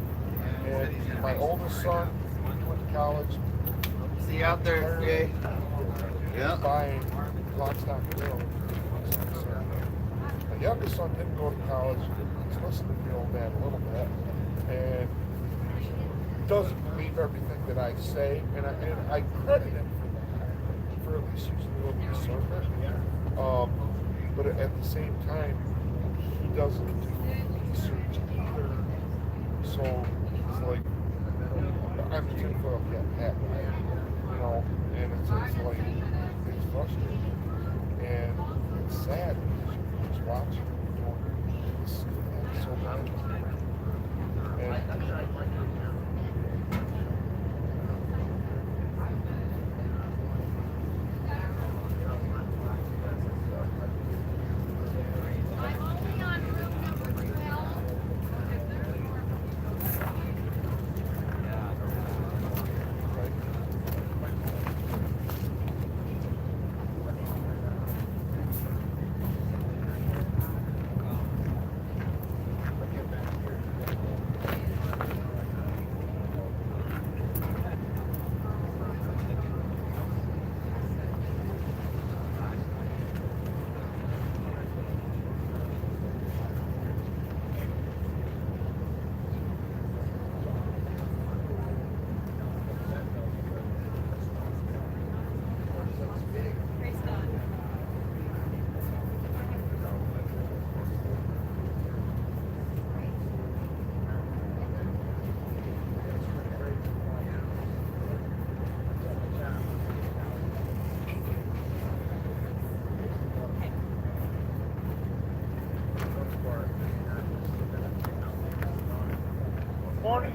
And my oldest son went to college. See you out there, Jay. Yeah. Buying lock, stock, and barrel. My youngest son didn't go to college. He's listening to the old man a little bit, and doesn't believe everything that I say, and I credit him for at least using a little discernment. But at the same time, he doesn't do research either. So it's like I'm the tinfoil hat, you know, and it's like it's frustrating and it's sad because you're just watching, you know, it's so bad. And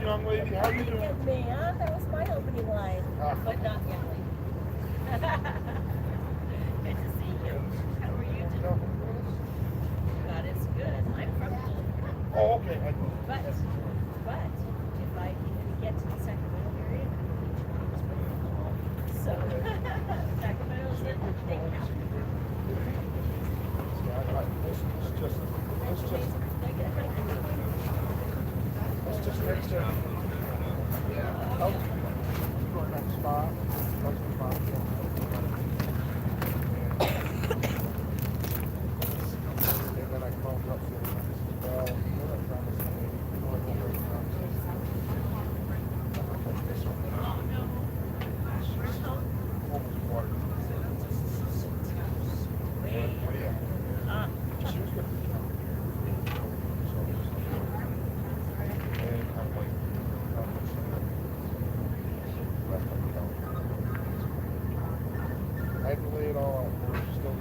morning, young lady. How you doing? Man, that was my opening line, but not yelling. Good to see you. How are you doing? God is good. I'm from Boulder. Oh, okay. But if I even get to the Sacramento area, so Sacramento's a big town. Let's just next to. Yeah. Oh. Your next spot. That's the spot. And then I called up to I had to lay it all out. We're still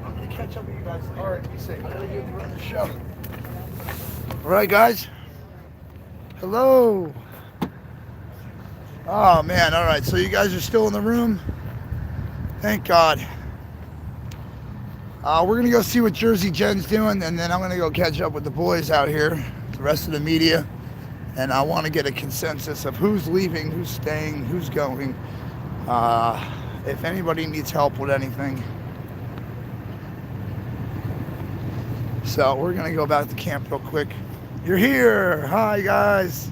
I'm going to catch up with you guys. All right, be safe. I'm going to get to run the show. All right, guys. Hello. Oh, man. All right. So you guys are still in the room? Thank God. We're going to go see what Jersey Jen's doing, and then I'm going to go catch up with the boys out here, the rest of the media, and I want to get a consensus of who's leaving, who's staying, who's going, if anybody needs help with anything. So we're going to go back to camp real quick. You're here. Hi, guys.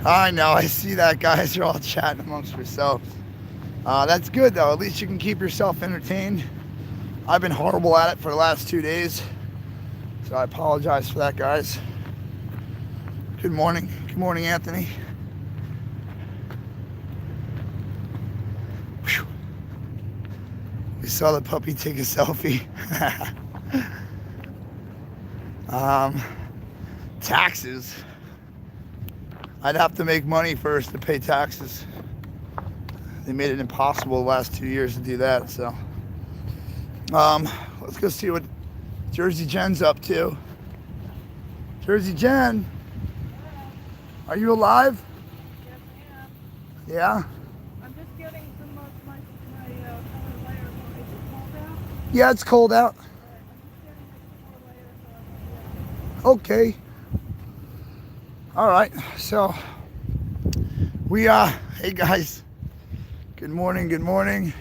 I know. I see that, guys. You're all chatting amongst yourselves. That's good, though. At least you can keep yourself entertained. I've been horrible at it for the last 2 days. So I apologize for that, guys. Good morning. Good morning, Anthony. Whew. We saw the puppy take a selfie. Taxes. I'd have to make money first to pay taxes. They made it impossible the last 2 years to do that, so. Let's go see what Jersey Jen's up to. Jersey Jen, are you alive? Yes, I am. Yeah? I'm just getting some of my color layer. Is it cold out? Yeah, it's cold out. Okay. All right, so we hey guys, good morning, good morning.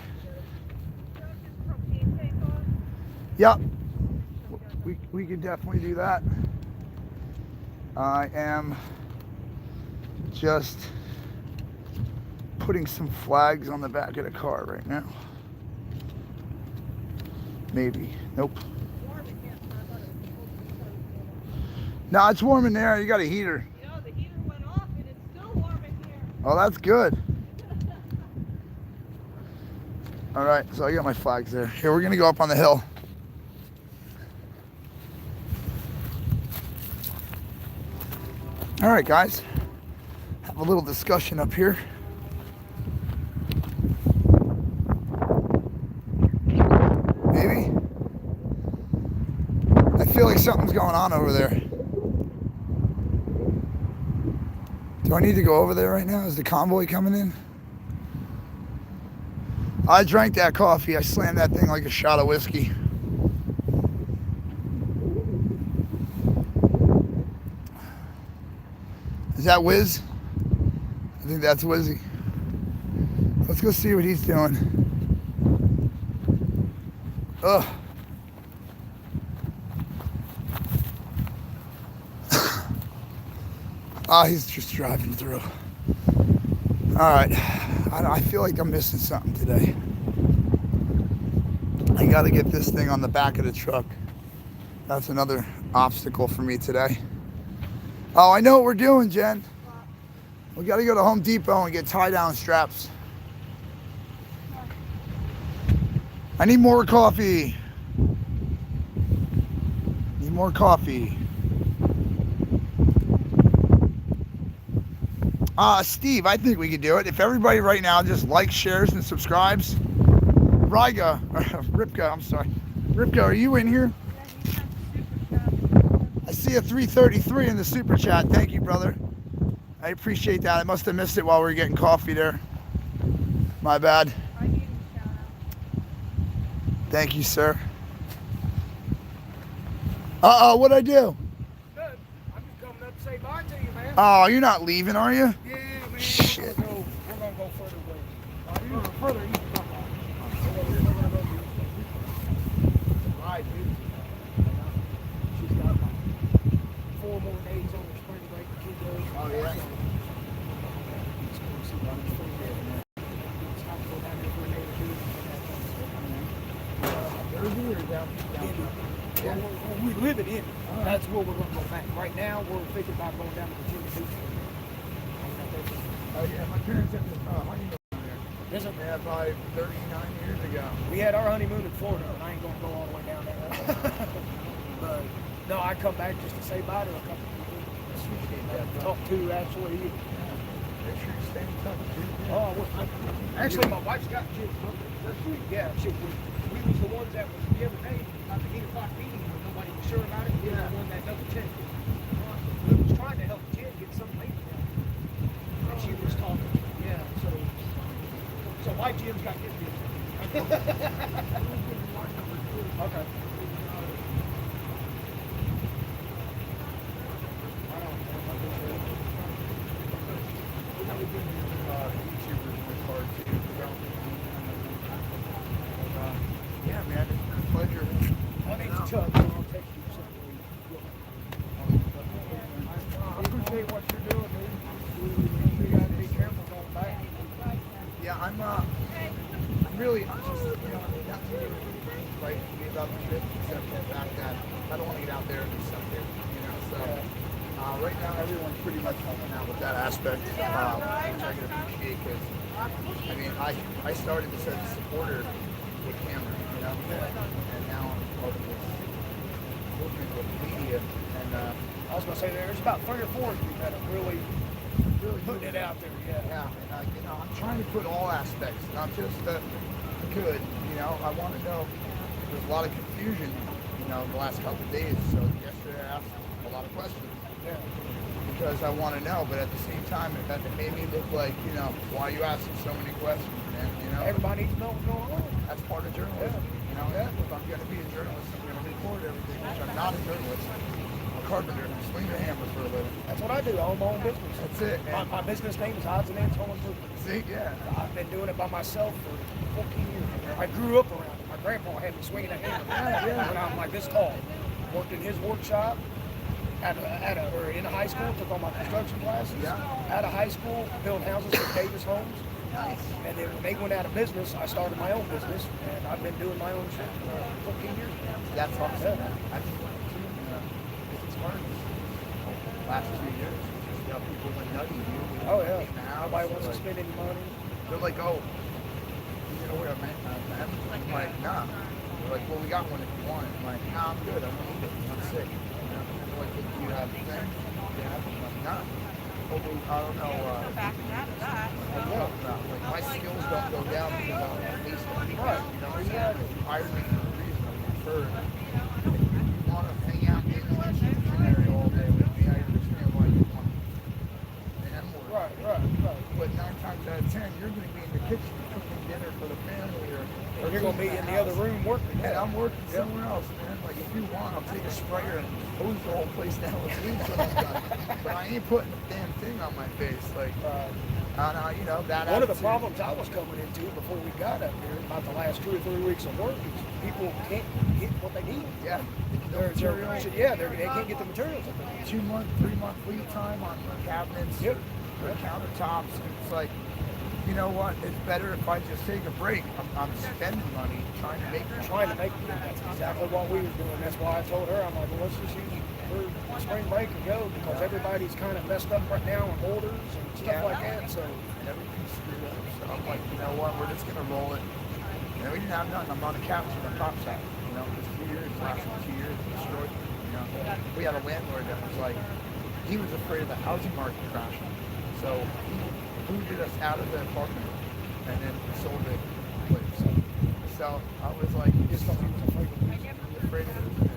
Yep, we could definitely do that. I am just putting some flags on the back of the car right now. Maybe, nope. No, it's warm in there, you got a heater. Oh, that's good. All right, so I got my flags there. Here, we're gonna go up on the hill. All right, guys, have a little discussion up here. Maybe. I feel like something's going on over there. Do I need to go over there right now? Is the convoy coming in? I drank that coffee. I slammed that thing like a shot of whiskey. Is that Wiz? I think that's Wizzy. Let's go see what he's doing. Ugh. Oh, he's just driving through. All right, I feel like I'm missing something today. I got to get this thing on the back of the truck. That's another obstacle for me today. Oh, I know what we're doing, Jen. We got to go to Home Depot and get tie-down straps. I need more coffee. Need more coffee. Steve, I think we could do it. If everybody right now just likes, shares, and subscribes. Ripka, I'm sorry. Ripka, are you in here? I see a 333 in the super chat. Thank you, brother. I appreciate that. I must have missed it while we were getting coffee there. My bad. Thank you, sir. What'd I do? Good. I'm just coming up to say bye to you, man. Oh, you're not leaving, are you? Yeah, man. Shit. We're gonna go further west. You're further east. Right, dude. She's got like 4 more days on her spring break. Oh, yeah. We live in it. That's where we're going to go back. Right now, we're thinking about going down to Virginia Beach. Oh, yeah, my parents had this honeymoon there. Is it? Yeah, probably 39 years ago. We had our honeymoon in Florida, and I ain't going to go all the way down there. But, no, I come back just to say bye to a couple of people. Talk to, actually. Make sure you stay in touch, dude. Oh, actually, my wife's got kids. Yeah, we was the ones that was the other day about the 8 o'clock meeting when nobody was sure about it. We were the one that double checked it. We was trying to help the kid get some late down. And she was talking. Yeah, so my Jim's got his kids. Okay. Yeah, man, it's been a pleasure. My name's Chuck. I'll text you something. I appreciate what you're doing, dude. You gotta be careful going back. Yeah, I'm really, I'm just, not really right to me about the trip, except for the fact that I don't want to get out there and do something, so right now everyone's pretty much helping out with that aspect, which I can appreciate, because, I mean, I started this as a supporter with Cameron, and now I'm part of this movement with media, and I was gonna say there's about 3 or 4 of you that are really putting it out there. Yeah, and I'm trying to put all aspects, not just the good. I want to know. There's a lot of confusion, the last couple of days. So yesterday I asked a lot of questions. Yeah. Because I want to know, but at the same time, it made me look like, why are you asking so many questions, man? Everybody needs to know what's going on. That's part of journalism. If I'm going to be a journalist, I'm going to record everything, which I'm not a journalist. I'm a carpenter. I swing the hammer for a living. That's what I do. I own my own business. That's it. My business name is Odds and Ends Home Improvement. See, yeah. I've been doing it by myself for 14 years. I grew up around it. My grandpa had me swinging a hammer when I'm like this tall. Worked in his workshop. In high school, took all my construction classes. Out of high school, built houses for Davis Homes. Nice. And then when they went out of business, I started my own business, and I've been doing my own shit for 14 years now. That's awesome. I've been doing it too. Business partners. Last 2 years, just people went nutty. Oh yeah. Nobody wants to spend any money. They're like, oh, where I'm at. I'm like, nah. They're like, well, we got one if you want it. I'm like, nah, I'm good. I don't need it. I'm sick. Like, do you have a thing? Yeah. I'm like, nah. I don't know. Like, my skills don't go down because I'm at least right. You hired me for a reason. I'm preferred. If you want to hang out in the kitchen area all day with me, I understand why you want to. Right. But 9 times out of 10, you're going to be in the kitchen cooking dinner for the family, or you're going to be in the other room working. Yeah, I'm working somewhere else, man. Like, if you want, I'll take a sprayer and hose the whole place down with bleach when I'm done. But I ain't putting a damn thing on my face. Like, that one of the problems I was coming into before we got up here, about the last 2 or 3 weeks of work, is people can't get what they need. Yeah. They can't get the materials. 2 month, 3 month lead time on cabinets, or countertops. And it's like, you know what? It's better if I just take a break. I'm spending money trying to make it. That's exactly what we were doing. That's why I told her, I'm like, well, let's just use for spring break and go, because everybody's kind of messed up right now on orders and stuff like that. So everything's screwed up. So I'm like, you know what? We're just gonna roll it. And we didn't have nothing. I'm on the couch in the cops had. You know, it was 2 years, last 2 years, destroyed. You know, we had a landlord that was like, he was afraid of the housing market crashing. So he booted us out of the apartment and then sold it. So I was like, just something was afraid of it.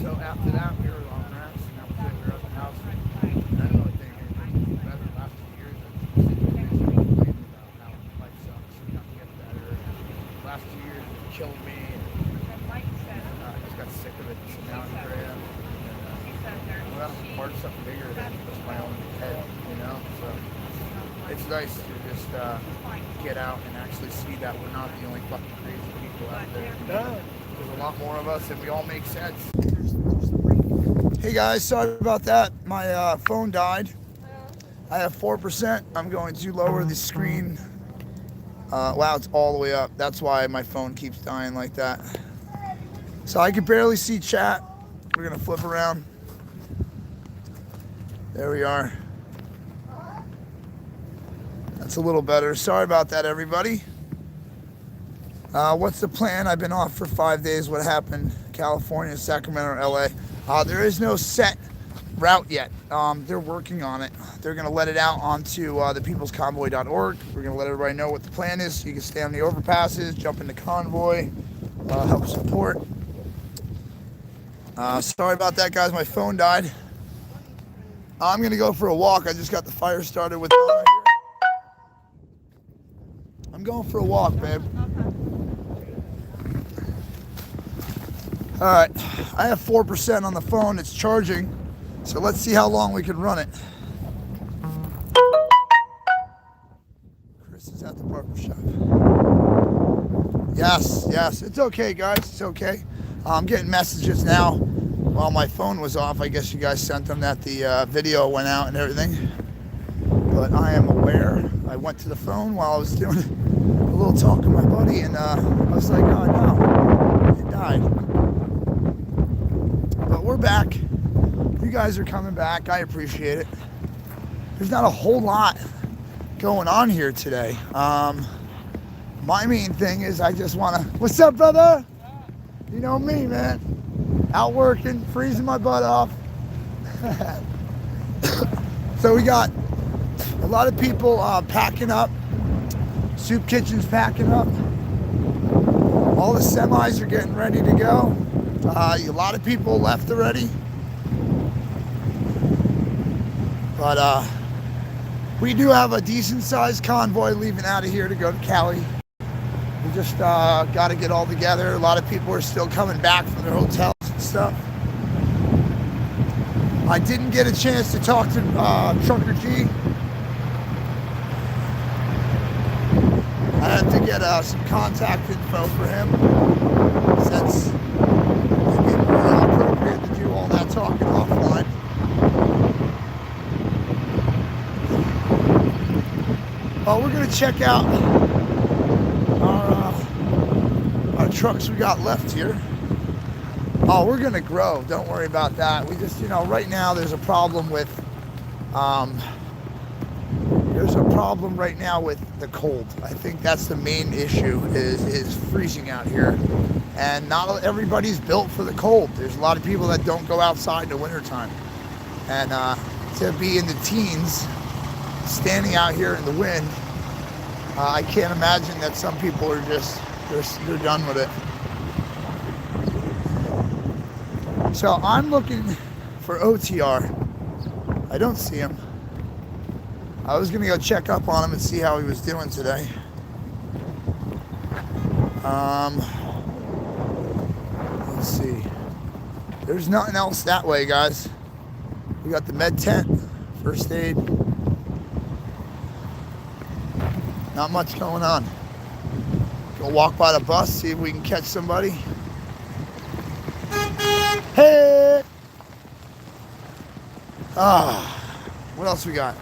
So after that, we were on rents, and that was it. We were at the house. And I don't really think anything was better the last 2 years. I've been complaining about how life sucks and nothing gets better. The last 2 years it killed me. And, I just got sick of it. So now I'm great. Well, part of something bigger than just my own head, you know? So it's nice to just get out and actually see that we're not the only fucking crazy people out there. There's a lot more of us and we all make sense. Hey guys, sorry about that. My phone died. I have 4%. I'm going to lower the screen. Wow, it's all the way up. That's why my phone keeps dying like that. So I can barely see chat. We're gonna flip around. There we are. That's a little better. Sorry about that, everybody. What's the plan? I've been off for 5 days. What happened? California, Sacramento, or LA? There is no set route yet. They're working on it. They're going to let it out onto thepeoplesconvoy.org. We're going to let everybody know what the plan is so you can stay on the overpasses, jump into Convoy, help support. Sorry about that, guys. My phone died. I'm going to go for a walk. I just got the fire started with right here. I'm going for a walk, babe. All right. I have 4% on the phone. It's charging. So let's see how long we can run it. Chris is at the barber shop. Yes. It's okay, guys. It's okay. I'm getting messages now. While my phone was off, I guess you guys sent them that the video went out and everything. But I am aware. I went to the phone while I was doing a little talk with my buddy, and I was like, oh no, it died. But we're back. You guys are coming back. I appreciate it. There's not a whole lot going on here today. My main thing is I just want to... What's up, brother? You know me, man. Out working, freezing my butt off. So we got a lot of people packing up. Soup Kitchen's packing up. All the semis are getting ready to go. A lot of people left already. But we do have a decent sized convoy leaving out of here to go to Cali. We just got to get all together. A lot of people are still coming back from their hotels and stuff. I didn't get a chance to talk to Trucker G. I had to get some contact info for him since it'd be more appropriate to do all that talking offline. Well, we're going to check out our trucks we got left here. Oh, we're going to grow. Don't worry about that. We just, right now there's a problem with, the cold. I think that's the main issue is freezing out here. And not everybody's built for the cold. There's a lot of people that don't go outside in the wintertime. And to be in the teens, standing out here in the wind, I can't imagine that some people are just, they're done with it. So I'm looking for OTR. I don't see him. I was gonna go check up on him and see how he was doing today. Let's see. There's nothing else that way, guys. We got the med tent, first aid. Not much going on. Go walk by the bus, see if we can catch somebody. Hey! What else we got?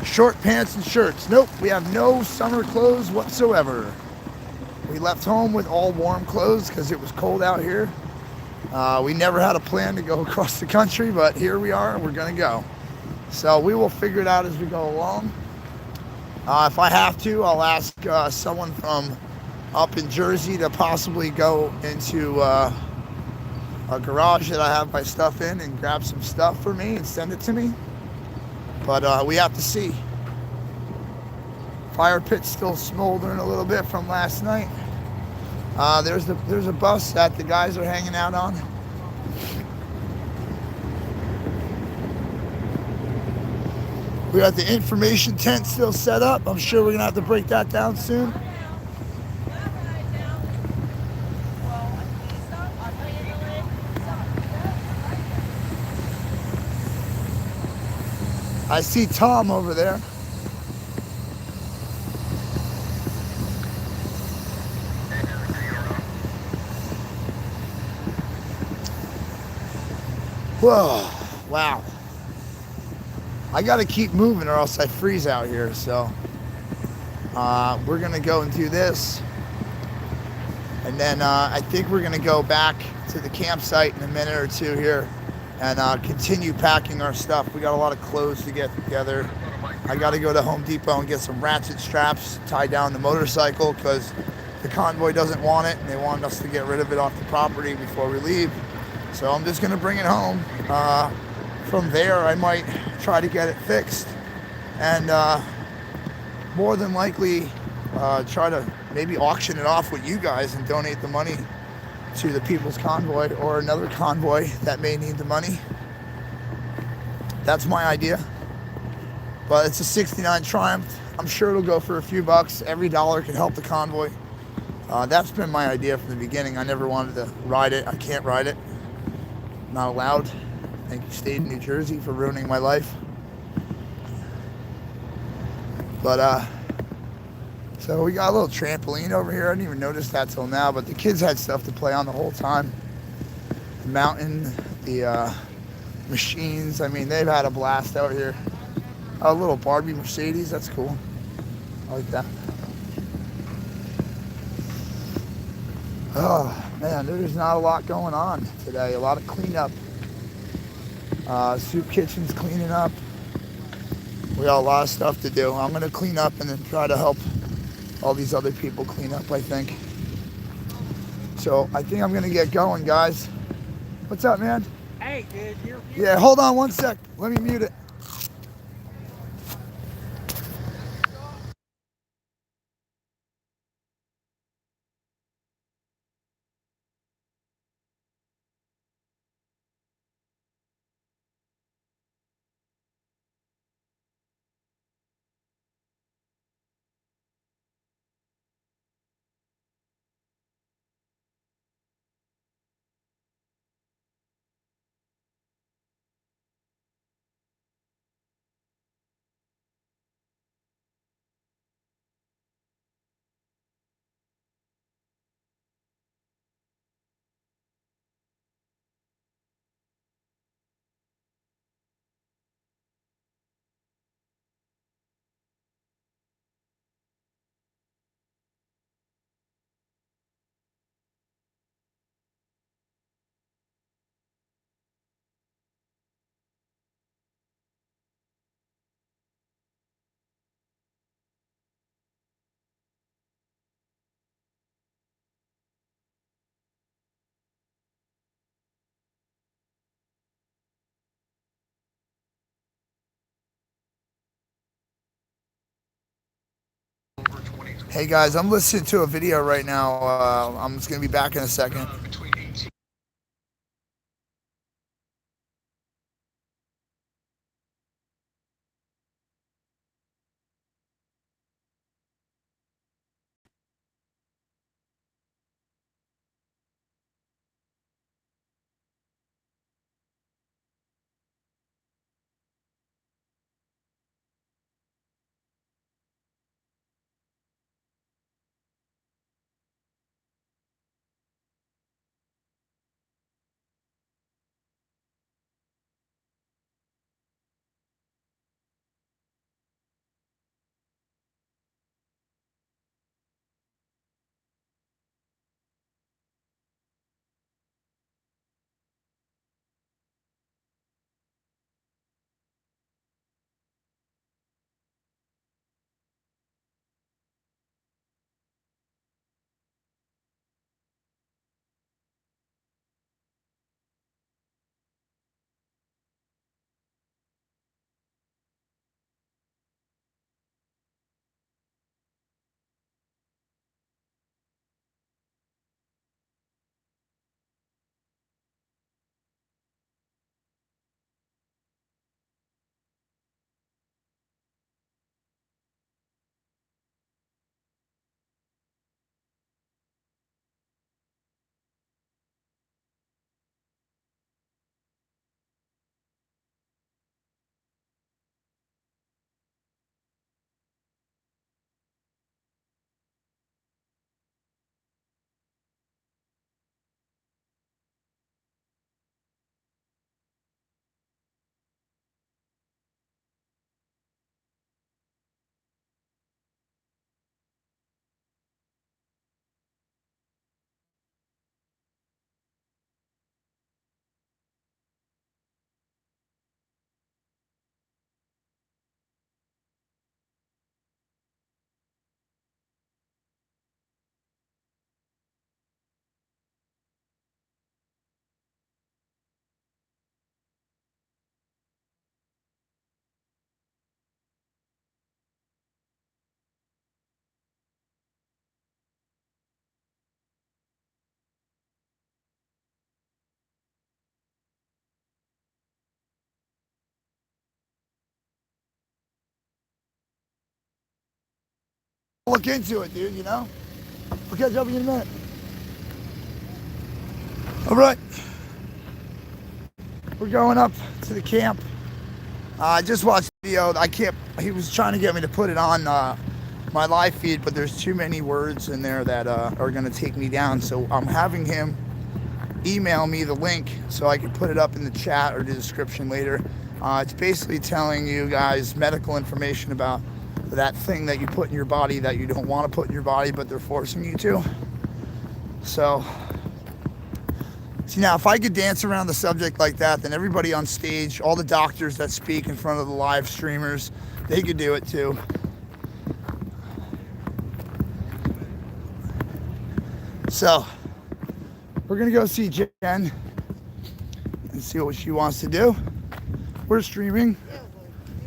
Short pants and shirts. Nope, we have no summer clothes whatsoever. We left home with all warm clothes because it was cold out here. We never had a plan to go across the country, but here we are, we're gonna go. So we will figure it out as we go along. If I have to, I'll ask someone from up in Jersey to possibly go into a garage that I have my stuff in and grab some stuff for me and send it to me. But we have to see. Fire pit's still smoldering a little bit from last night. There's a bus that the guys are hanging out on. We got the information tent still set up. I'm sure we're gonna have to break that down soon. I see Tom over there. Whoa, wow. I gotta keep moving or else I freeze out here, so we're gonna go and do this. And then I think we're gonna go back to the campsite in a minute or two here and continue packing our stuff. We got a lot of clothes to get together. I gotta go to Home Depot and get some ratchet straps, tie down the motorcycle because the convoy doesn't want it and they want us to get rid of it off the property before we leave. So I'm just gonna bring it home. From there, I might try to get it fixed and more than likely try to maybe auction it off with you guys and donate the money to the People's Convoy or another convoy that may need the money. That's my idea. But it's a 69 Triumph. I'm sure it'll go for a few bucks. Every dollar can help the convoy. That's been my idea from the beginning. I never wanted to ride it. I can't ride it. Not allowed. Thank you, State of New Jersey, for ruining my life. But, so we got a little trampoline over here. I didn't even notice that till now, but the kids had stuff to play on the whole time. The mountain, the machines. I mean, they've had a blast out here. A little Barbie Mercedes, that's cool. I like that. Oh, man, there's not a lot going on today. A lot of cleanup. Soup kitchen's cleaning up. We got a lot of stuff to do. I'm going to clean up and then try to help all these other people clean up, I think. So I think I'm going to get going, guys. What's up, man? Hey, dude, you're... Yeah, hold on one sec. Let me mute it. Hey guys, I'm listening to a video right now. I'm just going to be back in a second. look into it, dude, you know? We'll catch up with you in a minute. All right. We're going up to the camp. I just watched the video. He was trying to get me to put it on my live feed, but there's too many words in there that are going to take me down. So I'm having him email me the link so I can put it up in the chat or the description later. It's basically telling you guys medical information about that thing that you put in your body that you don't want to put in your body, but they're forcing you to. So, see, now if I could dance around the subject like that, then everybody on stage, all the doctors that speak in front of the live streamers, they could do it too. So, we're gonna go see Jen and see what she wants to do. We're streaming.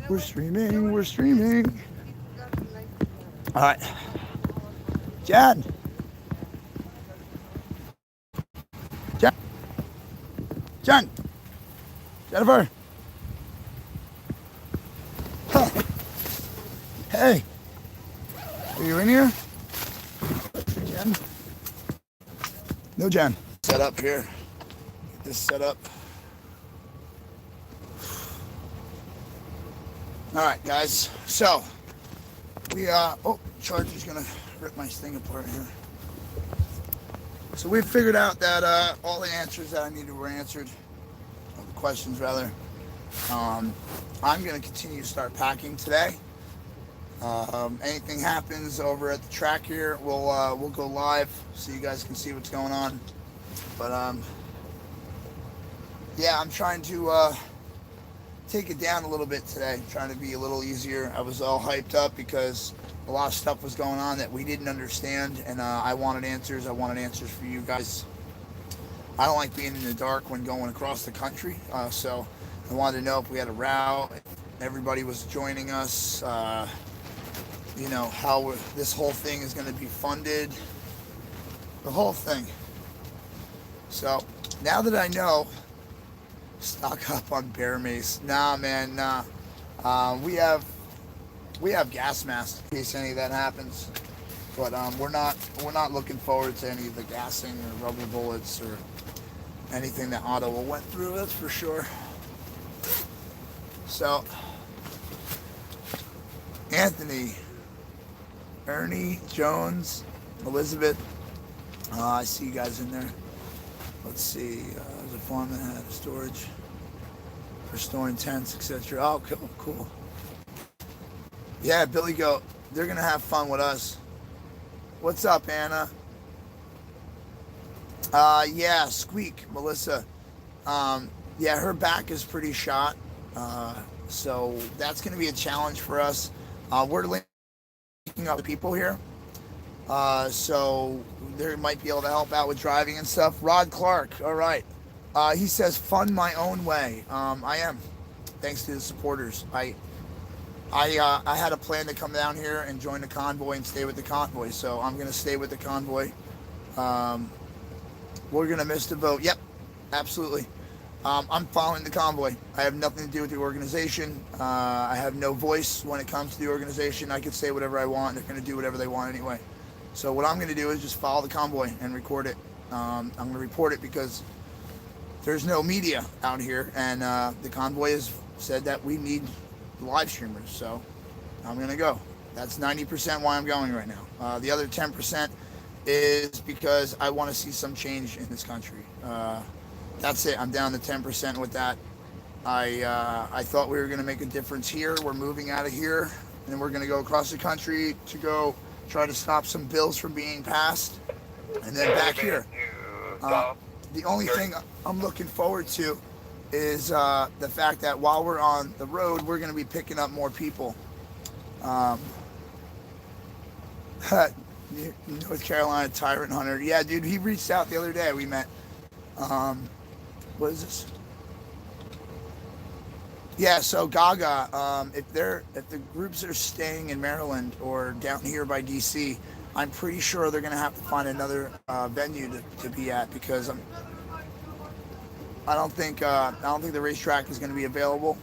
We're streaming. We're streaming. All right. Jen. Jen. Jen. Jennifer. Huh. Hey. Are you in here? Jen? No Jen. Set up here. Get this set up. All right, guys. So we oh, charger's gonna rip my thing apart here. So we figured out that all the answers that I needed were answered, or the questions rather. I'm gonna continue to start packing today. Anything happens over at the track here, we'll go live so you guys can see what's going on. But yeah, I'm trying to take it down a little bit today, trying to be a little easier. I was all hyped up because a lot of stuff was going on that we didn't understand, and I wanted answers. I wanted answers for you guys. I don't like being in the dark when going across the country, so I wanted to know if we had a route, if everybody was joining us, you know, how this whole thing is going to be funded, the whole thing. So now that I know, stock up on bear mace. Nah, man, nah. We have gas masks in case any of that happens, but we're not looking forward to any of the gassing or rubber bullets or anything that Ottawa went through. That's for sure. So, Anthony, Ernie, Jones, Elizabeth, I see you guys in there. Let's see, there's a farm that had storage for storing tents, etc. Oh, cool. Yeah, Billy Goat, they're gonna have fun with us. What's up, Anna? Yeah, Squeak, Melissa. Yeah, her back is pretty shot. So that's gonna be a challenge for us. We're linking up people here. So they might be able to help out with driving and stuff. Rod Clark, all right. He says, fund my own way. I am, thanks to the supporters. I had a plan to come down here and join the convoy and stay with the convoy. So I'm going to stay with the convoy. We're going to miss the vote. Yep, absolutely. I'm following the convoy. I have nothing to do with the organization. I have no voice when it comes to the organization. I can say whatever I want. They're going to do whatever they want anyway. So what I'm going to do is just follow the convoy and record it. I'm going to report it because there's no media out here, and the convoy has said that we need live streamers. So I'm going to go. That's 90% why I'm going right now. The other 10% is because I want to see some change in this country. That's it. I'm down to 10% with that. I thought we were going to make a difference here. We're moving out of here, and we're going to go across the country to go try to stop some bills from being passed, and then back here. The only thing I'm looking forward to is the fact that while we're on the road, we're going to be picking up more people. North Carolina Tyrant Hunter. Yeah, dude, he reached out the other day. We met. What is this? Yeah, so Gaga, if the groups are staying in Maryland or down here by DC, I'm pretty sure they're gonna have to find another venue to be at, because I don't think the racetrack is gonna be available,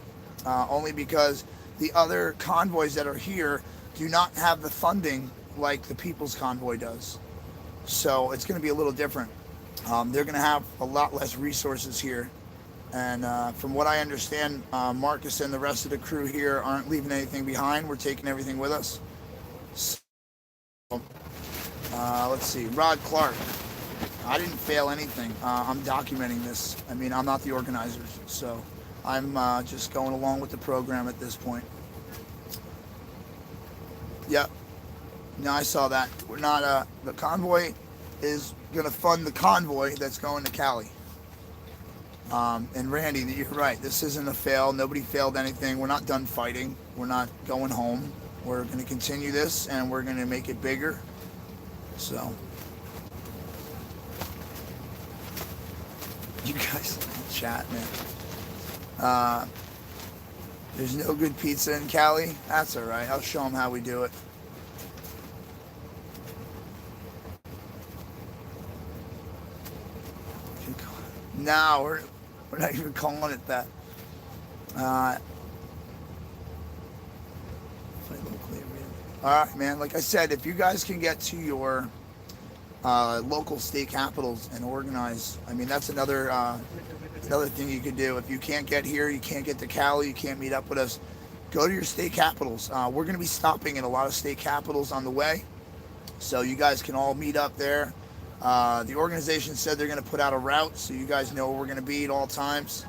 only because the other convoys that are here do not have the funding like the People's Convoy does. So it's going to be a little different. They're going to have a lot less resources here. And from what I understand, Marcus and the rest of the crew here aren't leaving anything behind. We're taking everything with us. So, let's see. Rod Clark. I didn't fail anything. I'm documenting this. I mean, I'm not the organizers. So I'm just going along with the program at this point. Yep. No, I saw that. We're not, the convoy is going to fund the convoy that's going to Cali. And Randy, you're right. This isn't a fail. Nobody failed anything. We're not done fighting. We're not going home. We're going to continue this, and we're going to make it bigger. So, you guys chat, man. There's no good pizza in Cali. That's all right. I'll show them how we do it. No, we're not even calling it that. All right, man. Like I said, if you guys can get to your local state capitals and organize, I mean, that's another thing you could do. If you can't get here, you can't get to Cali, you can't meet up with us, go to your state capitals. We're going to be stopping in a lot of state capitals on the way, so you guys can all meet up there. The organization said they're going to put out a route so you guys know where we're going to be at all times.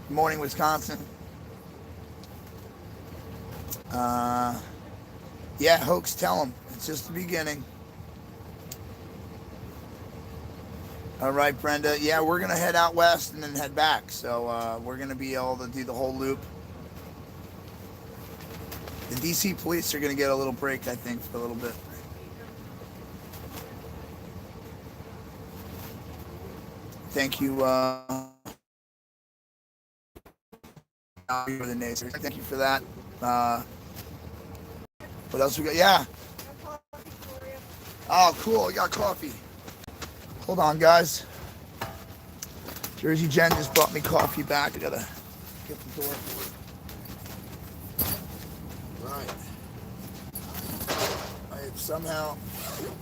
Good morning, Wisconsin. Yeah, Hoax, tell them. It's just the beginning. All right, Brenda. Yeah, we're going to head out west and then head back. So we're going to be able to do the whole loop. The DC police are going to get a little break, I think, for a little bit. Thank you, thank you for that. What else we got? Yeah. Oh, cool. We got coffee. Hold on, guys. Jersey Jen just brought me coffee back. I gotta get the door. Right. I have somehow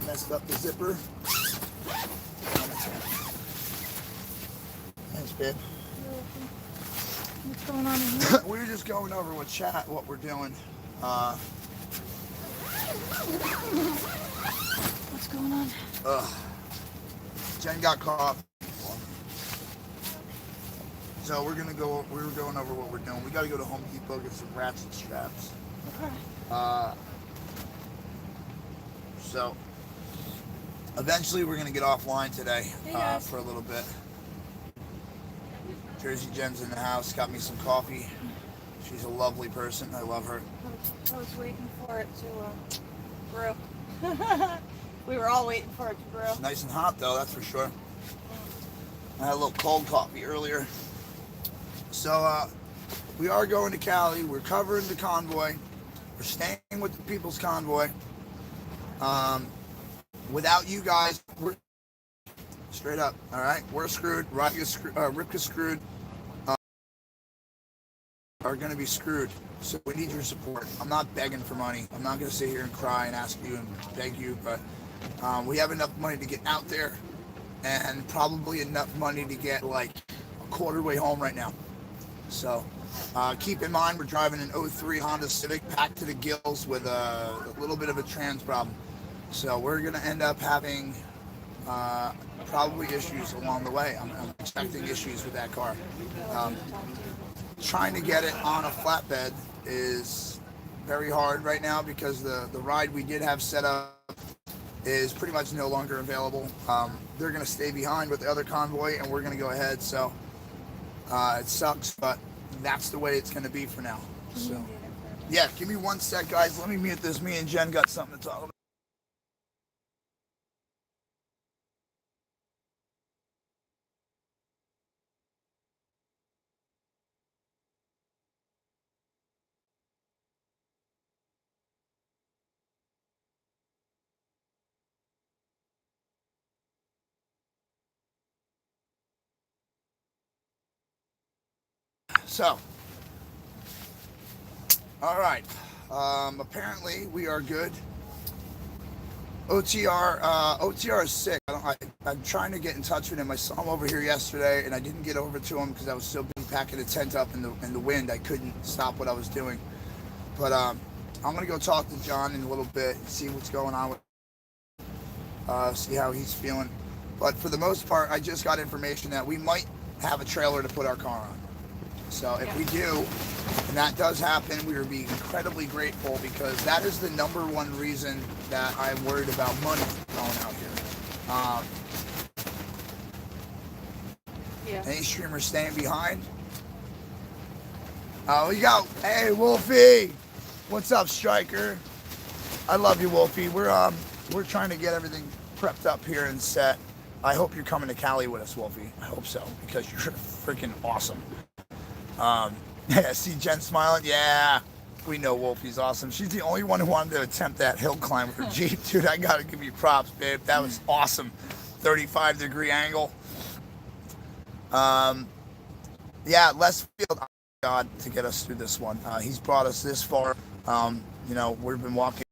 messed up the zipper. Thanks, babe. What's going on in here? We were just going over with chat what we're doing. What's going on? Jen got caught. So we were going over what we're doing. We got to go to Home Depot, get some ratchet straps. Okay. So eventually we're going to get offline today for a little bit. Jersey Jen's in the house, got me some coffee. She's a lovely person. I love her. I was waiting for it to brew. We were all waiting for it to brew. It's nice and hot though, that's for sure. I had a little cold coffee earlier. So we are going to Cali. We're covering the convoy. We're staying with the People's Convoy. Without you guys, we're straight up. All right, we're screwed. Ripka's screwed. Are going to be screwed. So we need your support. I'm not begging for money. I'm not going to sit here and cry and ask you and beg you, but we have enough money to get out there, and probably enough money to get like a quarter way home right now. So keep in mind, we're driving an 03 Honda Civic packed to the gills with a little bit of a trans problem. So we're going to end up having probably issues along the way. I'm expecting issues with that car. Trying to get it on a flatbed is very hard right now because the ride we did have set up is pretty much no longer available. They're going to stay behind with the other convoy, and we're going to go ahead. So it sucks, but that's the way it's going to be for now. So yeah, give me one sec, guys. Let me mute this. Me and Jen got something to talk about. So, all right, Apparently we are good. OTR is sick. I'm trying to get in touch with him. I saw him over here yesterday, and I didn't get over to him because I was so busy packing the tent up in the wind. I couldn't stop what I was doing. But I'm gonna go talk to John in a little bit and see what's going on with, see how he's feeling. But for the most part, I just got information that we might have a trailer to put our car on. So if we do, and that does happen, we would be incredibly grateful, because that is the number one reason that I'm worried about money going out here. Any streamers staying behind? Oh, we got, hey, Wolfie. What's up, Striker? I love you, Wolfie. We're trying to get everything prepped up here and set. I hope you're coming to Cali with us, Wolfie. I hope so, because you're freaking awesome. Yeah, see Jen smiling? Yeah, we know Wolfie's awesome. She's the only one who wanted to attempt that hill climb with her Jeep. Dude, I gotta give you props, babe. That was awesome. 35-degree angle. Yeah, Les Field, God, to get us through this one. He's brought us this far. You know, we've been walking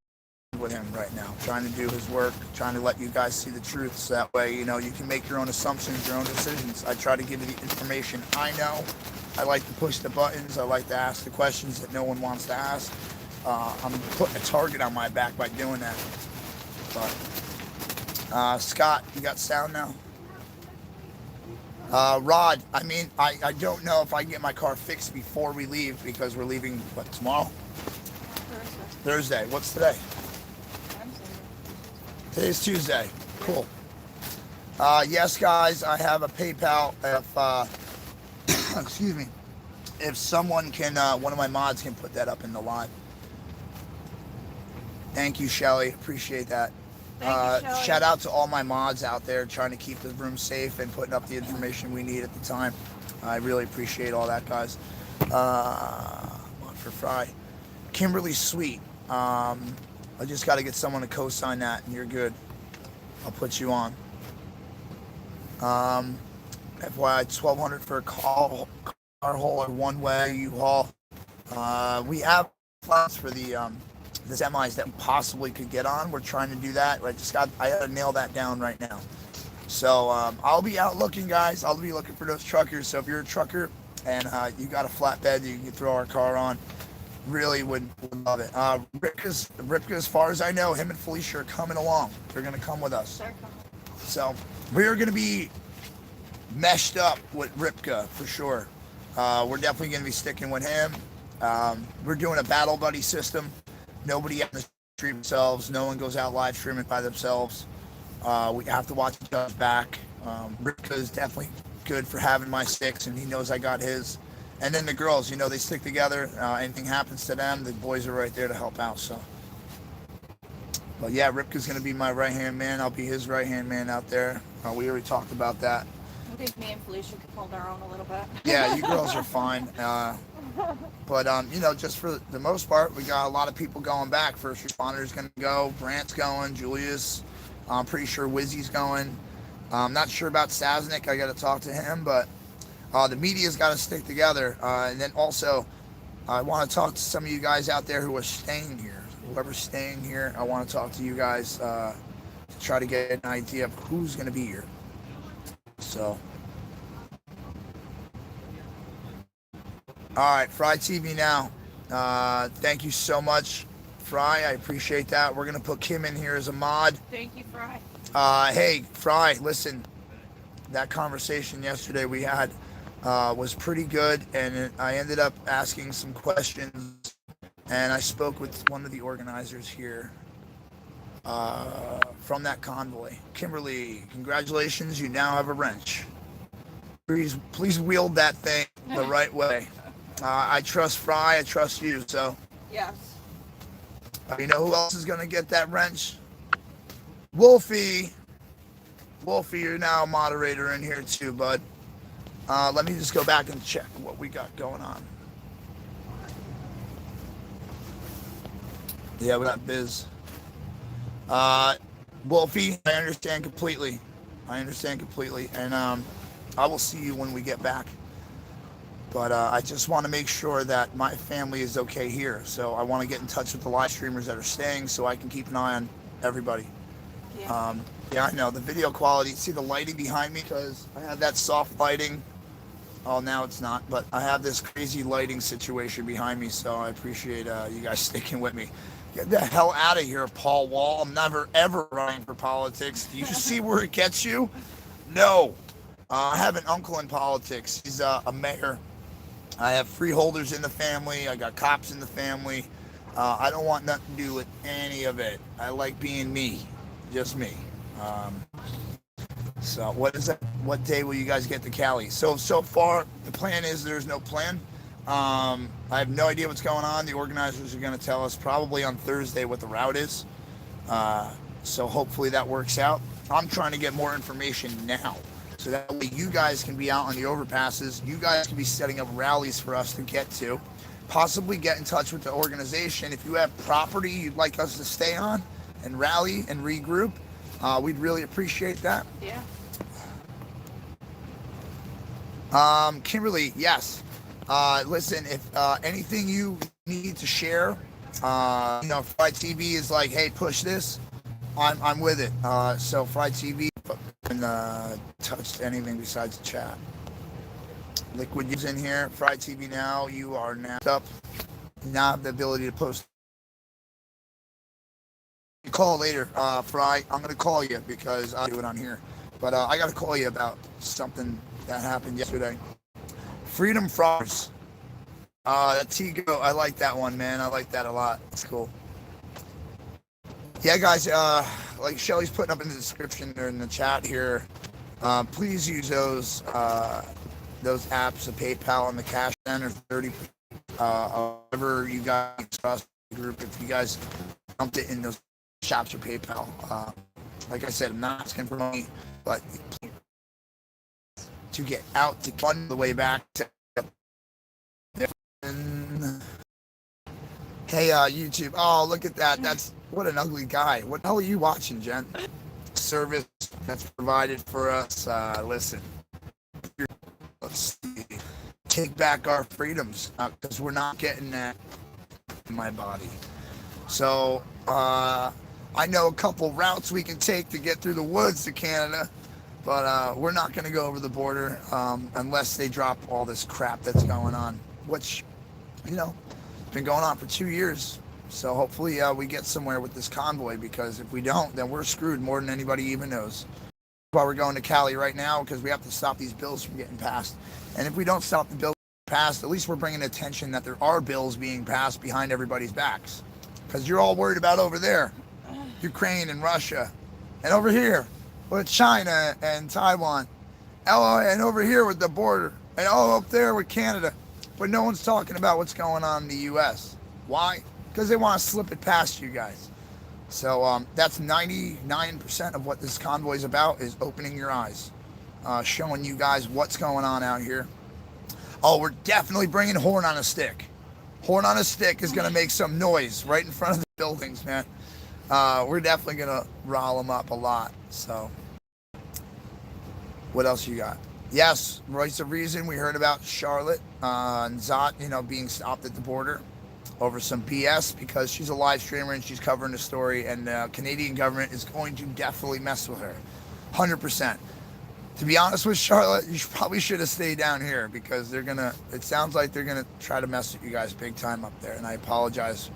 with him right now, trying to do his work, trying to let you guys see the truth, so that way, you know, you can make your own assumptions, your own decisions. I try to give you the information I know. I like to push the buttons. I like to ask the questions that no one wants to ask. I'm putting a target on my back by doing that. But Scott, you got sound now? Rod, I mean, I don't know if I can get my car fixed before we leave, because we're leaving, what, tomorrow? Thursday. What's today? Today's Tuesday. Cool. Yes, guys, I have a PayPal. If excuse me, if someone can, one of my mods can put that up in the live. Thank you, Shelly. Appreciate that. Thank you, Shelly. Shout out to all my mods out there trying to keep the room safe and putting up the information we need at the time. I really appreciate all that, guys. For Fry. Kimberly Sweet. I just got to get someone to co-sign that, and you're good. I'll put you on. FYI, $1,200 for a car hauler, one way U-Haul. We have plans for the semis that we possibly could get on. We're trying to do that. I gotta nail that down right now. So I'll be out looking, guys. I'll be looking for those truckers. So if you're a trucker and you got a flatbed you can throw our car on, really would love it. Ripka, as far as I know, him and Felicia are coming along. They're gonna come with us. So we're gonna be meshed up with Ripka for sure. We're definitely going to be sticking with him. We're doing a battle buddy system. Nobody on the stream themselves. No one goes out live streaming by themselves. We have to watch each other's back. Ripka is definitely good for having my sticks, and he knows I got his. And then the girls, you know, they stick together. Anything happens to them, the boys are right there to help out. So, but yeah, Ripka's going to be my right-hand man. I'll be his right-hand man out there. We already talked about that. I think me and Felicia could hold our own a little bit. Yeah, you girls are fine. But you know, just for the most part, we got a lot of people going back. First responders going to go. Brant's going. Julius. I'm pretty sure Wizzy's going. I'm not sure about Saznik. I got to talk to him. But the media's got to stick together. And then also, I want to talk to some of you guys out there who are staying here. Whoever's staying here, I want to talk to you guys to try to get an idea of who's going to be here. So, all right, Fry TV now. Thank you so much, Fry. I appreciate that. We're gonna put Kim in here as a mod. Thank you, Fry. Hey, Fry, listen. That conversation yesterday we had was pretty good, and I ended up asking some questions, and I spoke with one of the organizers here. From that convoy. Kimberly, congratulations, you now have a wrench. Please wield that thing the right way. I trust Fry, I trust you, so. Yes. You know who else is going to get that wrench? Wolfie. Wolfie, you're now a moderator in here too, bud. Let me just go back and check what we got going on. Yeah, we got Biz. Wolfie, I understand completely. And I will see you when we get back. But I just want to make sure that my family is okay here. So I want to get in touch with the live streamers that are staying so I can keep an eye on everybody. Yeah, I know. The video quality, see the lighting behind me? Because I have that soft lighting. Oh, now it's not. But I have this crazy lighting situation behind me, so I appreciate you guys sticking with me. Get the hell out of here, Paul Wall. I'm never, ever running for politics. Do you see where it gets you? No. I have an uncle in politics. He's a mayor. I have freeholders in the family. I got cops in the family. I don't want nothing to do with any of it. I like being me. Just me. So what is that? What day will you guys get to Cali? So far, the plan is there's no plan. I have no idea what's going on. The organizers are going to tell us probably on Thursday what the route is. So hopefully that works out. I'm trying to get more information now. So that way you guys can be out on the overpasses. You guys can be setting up rallies for us to get to. Possibly get in touch with the organization. If you have property you'd like us to stay on and rally and regroup, we'd really appreciate that. Yeah. Kimberly, yes. Listen, if anything you need to share, Fried TV is like, hey, push this. I'm with it. So Fried TV and touched anything besides the chat. Liquid is in here. Fried TV now. You are now up. Now have the ability to post. Call later, Fry. I'm gonna call you because I do it on here. But I gotta call you about something that happened yesterday. Freedom Frogs. That Tigo, I like that one, man. I like that a lot. It's cool. Yeah, guys, like Shelly's putting up in the description or in the chat here, please use those apps, the PayPal and the Cash Center, 30%. Whatever you guys trust the group, if you guys dumped it in those shops or PayPal. Like I said, I'm not asking for money, but to get out to fund the way back to. Hey, YouTube. Oh, look at that. That's what an ugly guy. What the hell are you watching, Jen? Service that's provided for us. Listen, let's see. Take back our freedoms because we're not getting that in my body. So, I know a couple routes we can take to get through the woods to Canada, but we're not going to go over the border unless they drop all this crap that's going on, which, been going on for 2 years. So hopefully we get somewhere with this convoy, because if we don't, then we're screwed more than anybody even knows. That's why we're going to Cali right now, because we have to stop these bills from getting passed. And if we don't stop the bills passed, at least we're bringing attention that there are bills being passed behind everybody's backs. Because you're all worried about over there, Ukraine and Russia, and over here with China and Taiwan, and over here with the border, and all up there with Canada. But no one's talking about what's going on in the U.S. Why? Because they want to slip it past you guys. So that's 99% of what this convoy is about, is opening your eyes, showing you guys what's going on out here. Oh, we're definitely bringing Horn on a Stick. Horn on a Stick is going to make some noise right in front of the buildings, man. We're definitely going to rile them up a lot. So what else you got? Yes, Voice of Reason. We heard about Charlotte and Zot, being stopped at the border over some BS because she's a live streamer and she's covering the story, and the Canadian government is going to definitely mess with her, 100%. To be honest with Charlotte, you probably should have stayed down here, because it sounds like they're gonna try to mess with you guys big time up there, and I apologize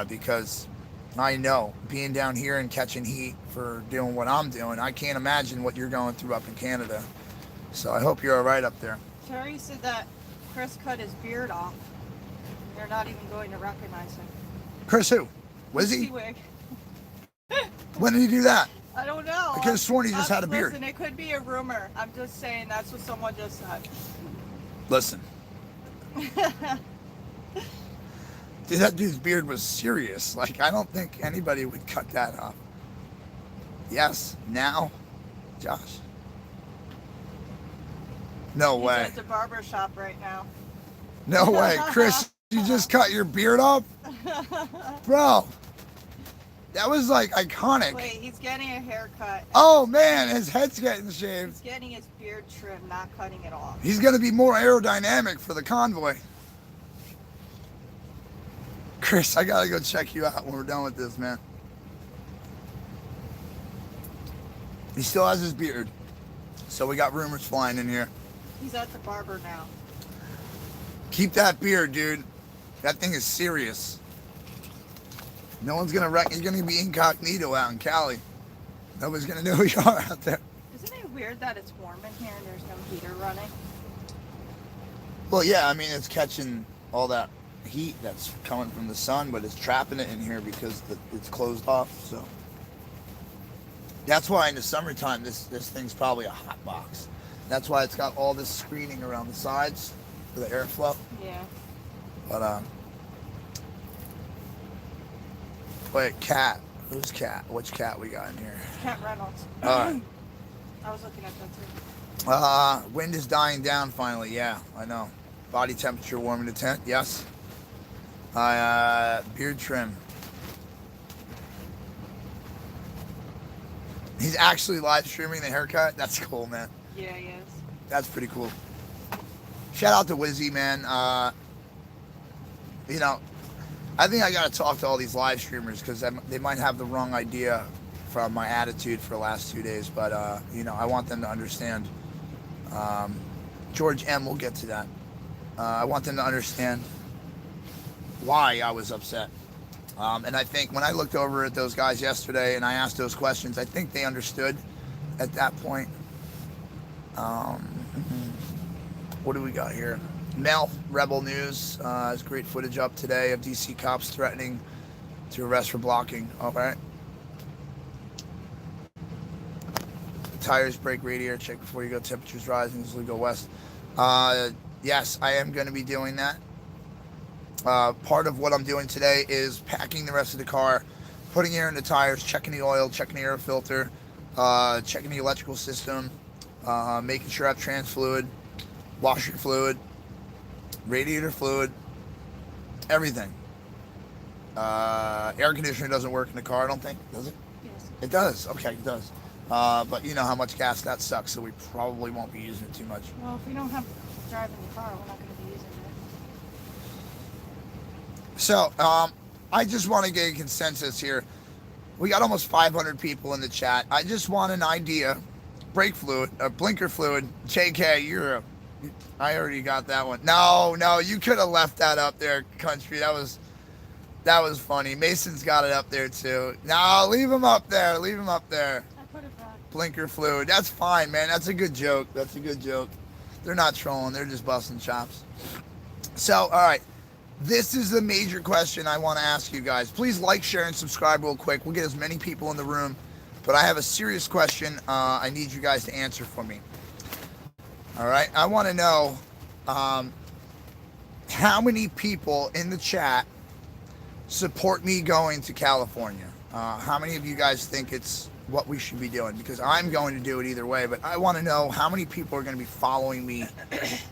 because I know being down here and catching heat for doing what I'm doing, I can't imagine what you're going through up in Canada. So I hope you're all right up there. Terry said that Chris cut his beard off. They're not even going to recognize him. Chris who? Wizzy? Wig. When did he do that? I don't know. I could have sworn he just had a beard. Listen, it could be a rumor. I'm just saying that's what someone just said. Listen. Dude, that dude's beard was serious. Like, I don't think anybody would cut that off. Yes, now, Josh. No way. He's at the barber shop right now. No way. Chris, you just cut your beard off? Bro, That was like iconic. Wait, he's getting a haircut. Oh man, his head's getting shaved. He's getting his beard trimmed, not cutting it off. He's gonna be more aerodynamic for the convoy. Chris, I gotta go check you out when we're done with this, man. He still has his beard. So we got rumors flying in here. He's at the barber now. Keep that beard, dude. That thing is serious. No one's gonna wreck. You're gonna be incognito out in Cali. Nobody's gonna know who you are out there. Isn't it weird that it's warm in here and there's no heater running? Well, yeah, I mean, it's catching all that heat that's coming from the sun, but it's trapping it in here because it's closed off, so. That's why in the summertime, this thing's probably a hot box. That's why it's got all this screening around the sides for the airflow. Yeah. But, wait, cat. Who's cat? Which cat we got in here? Cat Reynolds. All right. I was looking at that too. Wind is dying down finally. Yeah, I know. Body temperature warming the tent. Yes. Beard trim. He's actually live streaming the haircut. That's cool, man. Yeah, he is. That's pretty cool. Shout out to Wizzy, man. You know, I think I got to talk to all these live streamers because they might have the wrong idea from my attitude for the last 2 days. But, you know, I want them to understand. George M, we'll get to that. I want them to understand why I was upset. And I think when I looked over at those guys yesterday and I asked those questions, I think they understood at that point. What do we got here? Mel, Rebel News has great footage up today of DC cops threatening to arrest for blocking. All right. Tires break, radiator check before you go. Temperatures rising as we go west. Yes, I am going to be doing that. Part of what I'm doing today is packing the rest of the car, putting air in the tires, checking the oil, checking the air filter, checking the electrical system, making sure I have trans fluid, washer fluid, radiator fluid, everything. Air conditioner doesn't work in the car, I don't think, does it? Yes. It does, okay, it does. But you know how much gas that sucks, so we probably won't be using it too much. Well, if we don't have driving the car, we're not going to be using it. So, I just want to get a consensus here. We got almost 500 people in the chat. I just want an idea. Brake fluid, blinker fluid. JK, I already got that one. No, you could have left that up there, country. That was funny. Mason's got it up there too. No, leave him up there. Leave him up there. I put it back. Blinker fluid. That's fine, man. That's a good joke. That's a good joke. They're not trolling. They're just busting chops. So, all right. This is the major question I want to ask you guys. Please like, share, and subscribe real quick. We'll get as many people in the room. But I have a serious question I need you guys to answer for me. All right? I want to know how many people in the chat support me going to California. How many of you guys think it's what we should be doing? Because I'm going to do it either way. But I want to know how many people are going to be following me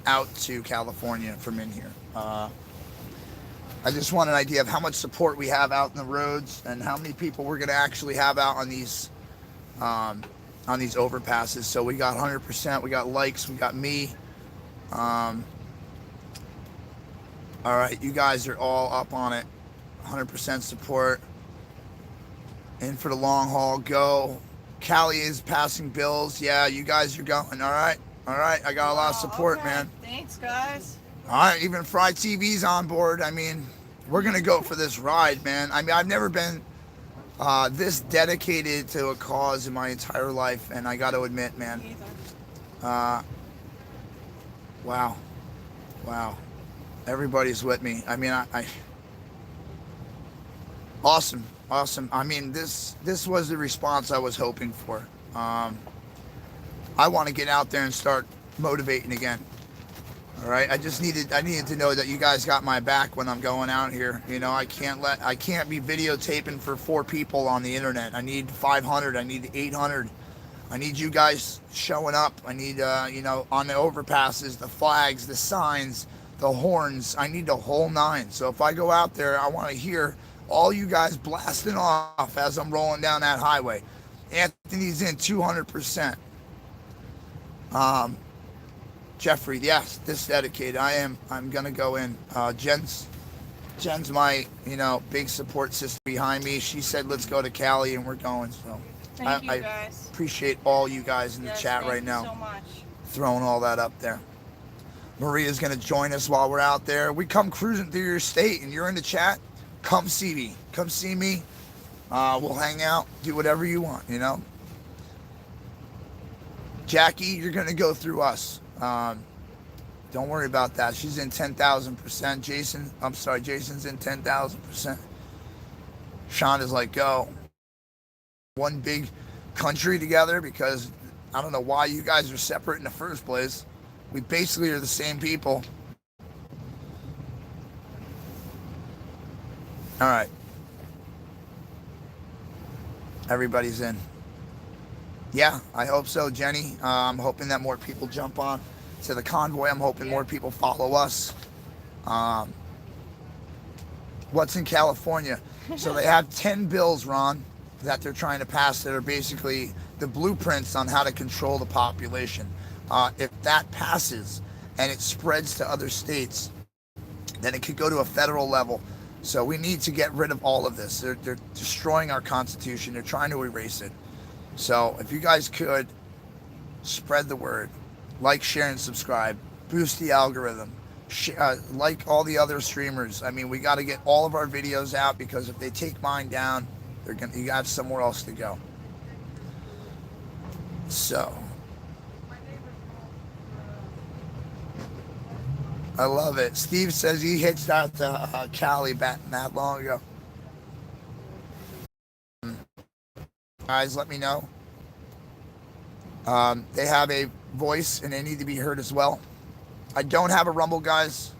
out to California from in here. I just want an idea of how much support we have out in the roads and how many people we're going to actually have out on these overpasses. So we got 100%, we got likes, we got me. All right, you guys are all up on it. 100% support. In for the long haul, go. Cali is passing bills. Yeah, you guys are going. All right, I got a lot of support, okay. man. Thanks, guys. All right, even Fry TV's on board. I mean, we're going to go for this ride, man. I mean, I've never been this dedicated to a cause in my entire life, and I got to admit, man. Wow. Everybody's with me. I mean, I awesome. I mean, this was the response I was hoping for. I want to get out there and start motivating again. All right, I needed to know that you guys got my back when I'm going out here. You know, I can't be videotaping for 4 people on the internet. I need 500. I need 800. I need you guys showing up. I need you know, on the overpasses, the flags, the signs, the horns. I need the whole 9. So if I go out there, I want to hear All you guys blasting off as I'm rolling down that highway. Anthony's in 200%. Jeffrey, yes, this dedicated. I'm gonna go in. Jen's my, big support system behind me. She said, let's go to Cali, and we're going. So Thank you, I guys. appreciate all you guys in the chat right now. Thank you so much. Throwing all that up there. Maria's gonna join us while we're out there. We come cruising through your state and you're in the chat, come see me. Come see me. We'll hang out, do whatever you want, Jackie, you're gonna go through us. Don't worry about that. She's in 10,000%. Jason's in 10,000%. Sean is like, go. One big country together, because I don't know why you guys are separate in the first place. We basically are the same people. All right. Everybody's in. Yeah, I hope so, Jenny. I'm hoping that more people jump on to the convoy. I'm hoping more people follow us. What's in California? So they have 10 bills, Ron, that they're trying to pass that are basically the blueprints on how to control the population. If that passes and it spreads to other states, then it could go to a federal level. So we need to get rid of all of this. They're destroying our Constitution. They're trying to erase it. So if you guys could spread the word, like, share, and subscribe, boost the algorithm, like all the other streamers. I mean, we got to get all of our videos out, because if they take mine down, you have somewhere else to go. So I love it. Steve says he hitched out to Cali back not long ago. Guys, let me know. They have a voice and they need to be heard as well. I don't have a Rumble, guys.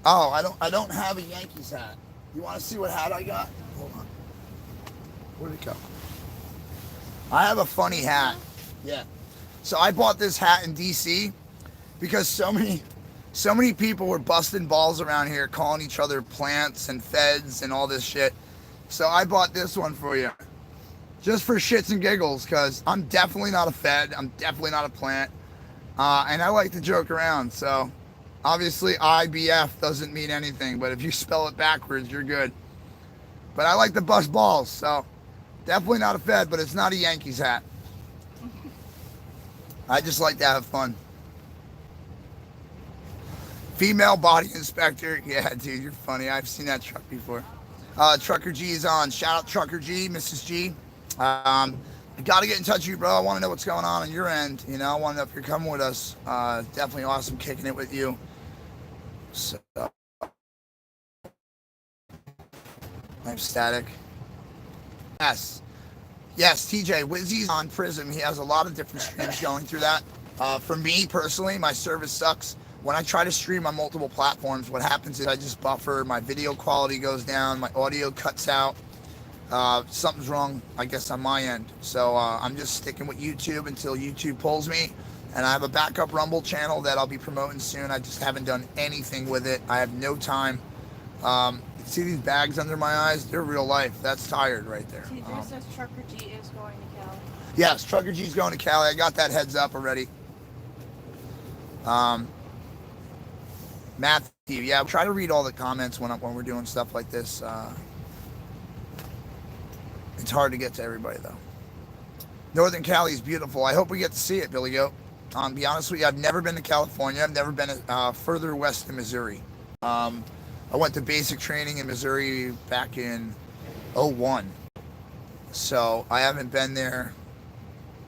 Oh, I don't have a Yankees hat. You want to see what hat I got? Hold on. Where'd it go? I have a funny hat. Yeah. So I bought this hat in DC because so many people were busting balls around here, calling each other plants and feds and all this shit. So I bought this one for you, just for shits and giggles, because I'm definitely not a fed. I'm definitely not a plant. And I like to joke around. So obviously IBF doesn't mean anything, but if you spell it backwards, you're good. But I like to bust balls, so definitely not a fed, but it's not a Yankees hat. I just like to have fun. Female body inspector. Yeah, dude, you're funny. I've seen that truck before. Trucker G is on. Shout out Trucker G, Mrs. G. I got to get in touch with you, bro. I want to know what's going on your end. I want to know if you're coming with us. Definitely awesome kicking it with you. So, I'm static. Yes, TJ, Wizzy's on Prism. He has a lot of different streams going through that. For me personally, my service sucks. When I try to stream on multiple platforms, what happens is I just buffer, my video quality goes down, my audio cuts out. Something's wrong, I guess, on my end. So I'm just sticking with YouTube until YouTube pulls me. And I have a backup Rumble channel that I'll be promoting soon. I just haven't done anything with it. I have no time. See these bags under my eyes? They're real life. That's tired right there. TJ says Trucker G is going to Cali. Yes, Trucker G's going to Cali. I got that heads up already. Matthew, yeah, try to read all the comments when we're doing stuff like this. It's hard to get to everybody, though. Northern Cali is beautiful. I hope we get to see it, Billy Goat. To be honest with you, I've never been to California. I've never been further west than Missouri. I went to basic training in Missouri back in 2001. So I haven't been there.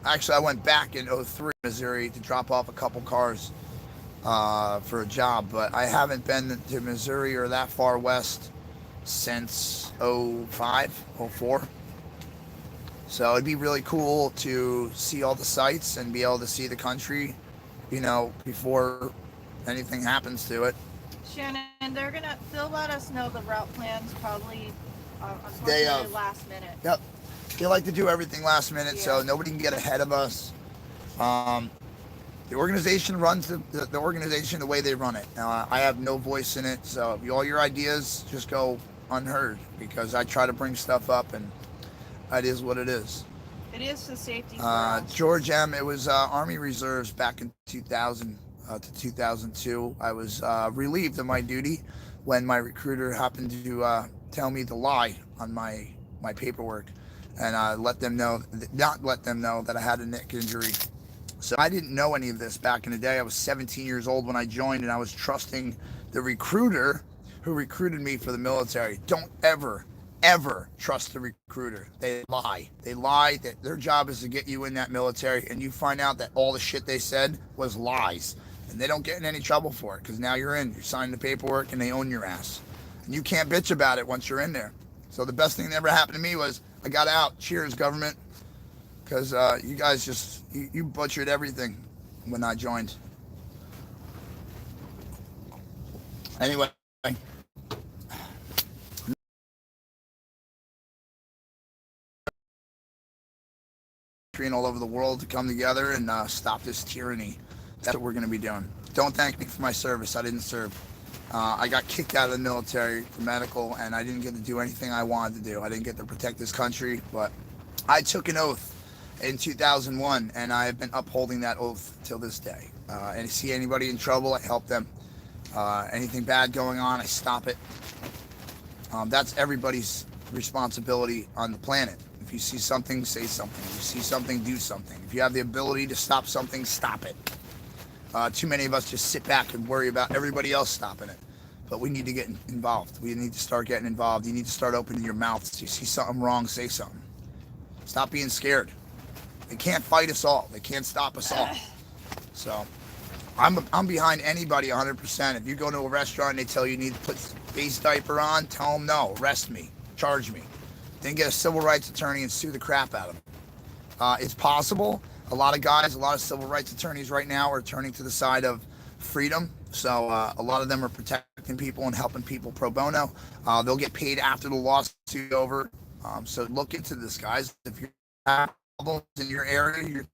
Actually, I went back in 2003, Missouri, to drop off a couple cars for a job. But I haven't been to Missouri or that far west since 2005, 2004. So it'd be really cool to see all the sights and be able to see the country, before anything happens to it. Shannon, they'll let us know the route plans probably Day unfortunately of. last minute. Yep. They like to do everything last minute, so nobody can get ahead of us. The organization runs the organization the way they run it. I have no voice in it, so all your ideas, just go unheard because I try to bring stuff up, and it is what it is. It is the safety for us. George M. It was Army Reserves back in 2000 to 2002. I was relieved of my duty when my recruiter happened to tell me to lie on my paperwork, and not let them know that I had a neck injury. So I didn't know any of this back in the day. I was 17 years old when I joined, and I was trusting the recruiter who recruited me for the military. Don't ever trust the recruiter. They lie. That their job is to get you in that military, and you find out that all the shit they said was lies, and they don't get in any trouble for it because now you're signing the paperwork, and they own your ass, and you can't bitch about it once you're in there. So the best thing that ever happened to me was I got out. Cheers, government, because you guys just you butchered everything when I joined. Anyway. And all over the world to come together and stop this tyranny. That's what we're going to be doing. Don't thank me for my service. I didn't serve. I got kicked out of the military for medical, and I didn't get to do anything I wanted to do. I didn't get to protect this country, but I took an oath in 2001, and I have been upholding that oath till this day. And see anybody in trouble, I help them. Anything bad going on, I stop it. That's everybody's responsibility on the planet. If you see something, say something. If you see something, do something. If you have the ability to stop something, stop it. Too many of us just sit back and worry about everybody else stopping it. But we need to get involved. We need to start getting involved. You need to start opening your mouths. If you see something wrong, say something. Stop being scared. They can't fight us all. They can't stop us all. So I'm behind anybody 100%. If you go to a restaurant and they tell you need to put face diaper on, tell them no. Arrest me. Charge me. Then get a civil rights attorney and sue the crap out of them. It's possible. A lot of civil rights attorneys right now are turning to the side of freedom. So a lot of them are protecting people and helping people pro bono. They'll get paid after the lawsuit over. So look into this, guys. If you have problems in your area,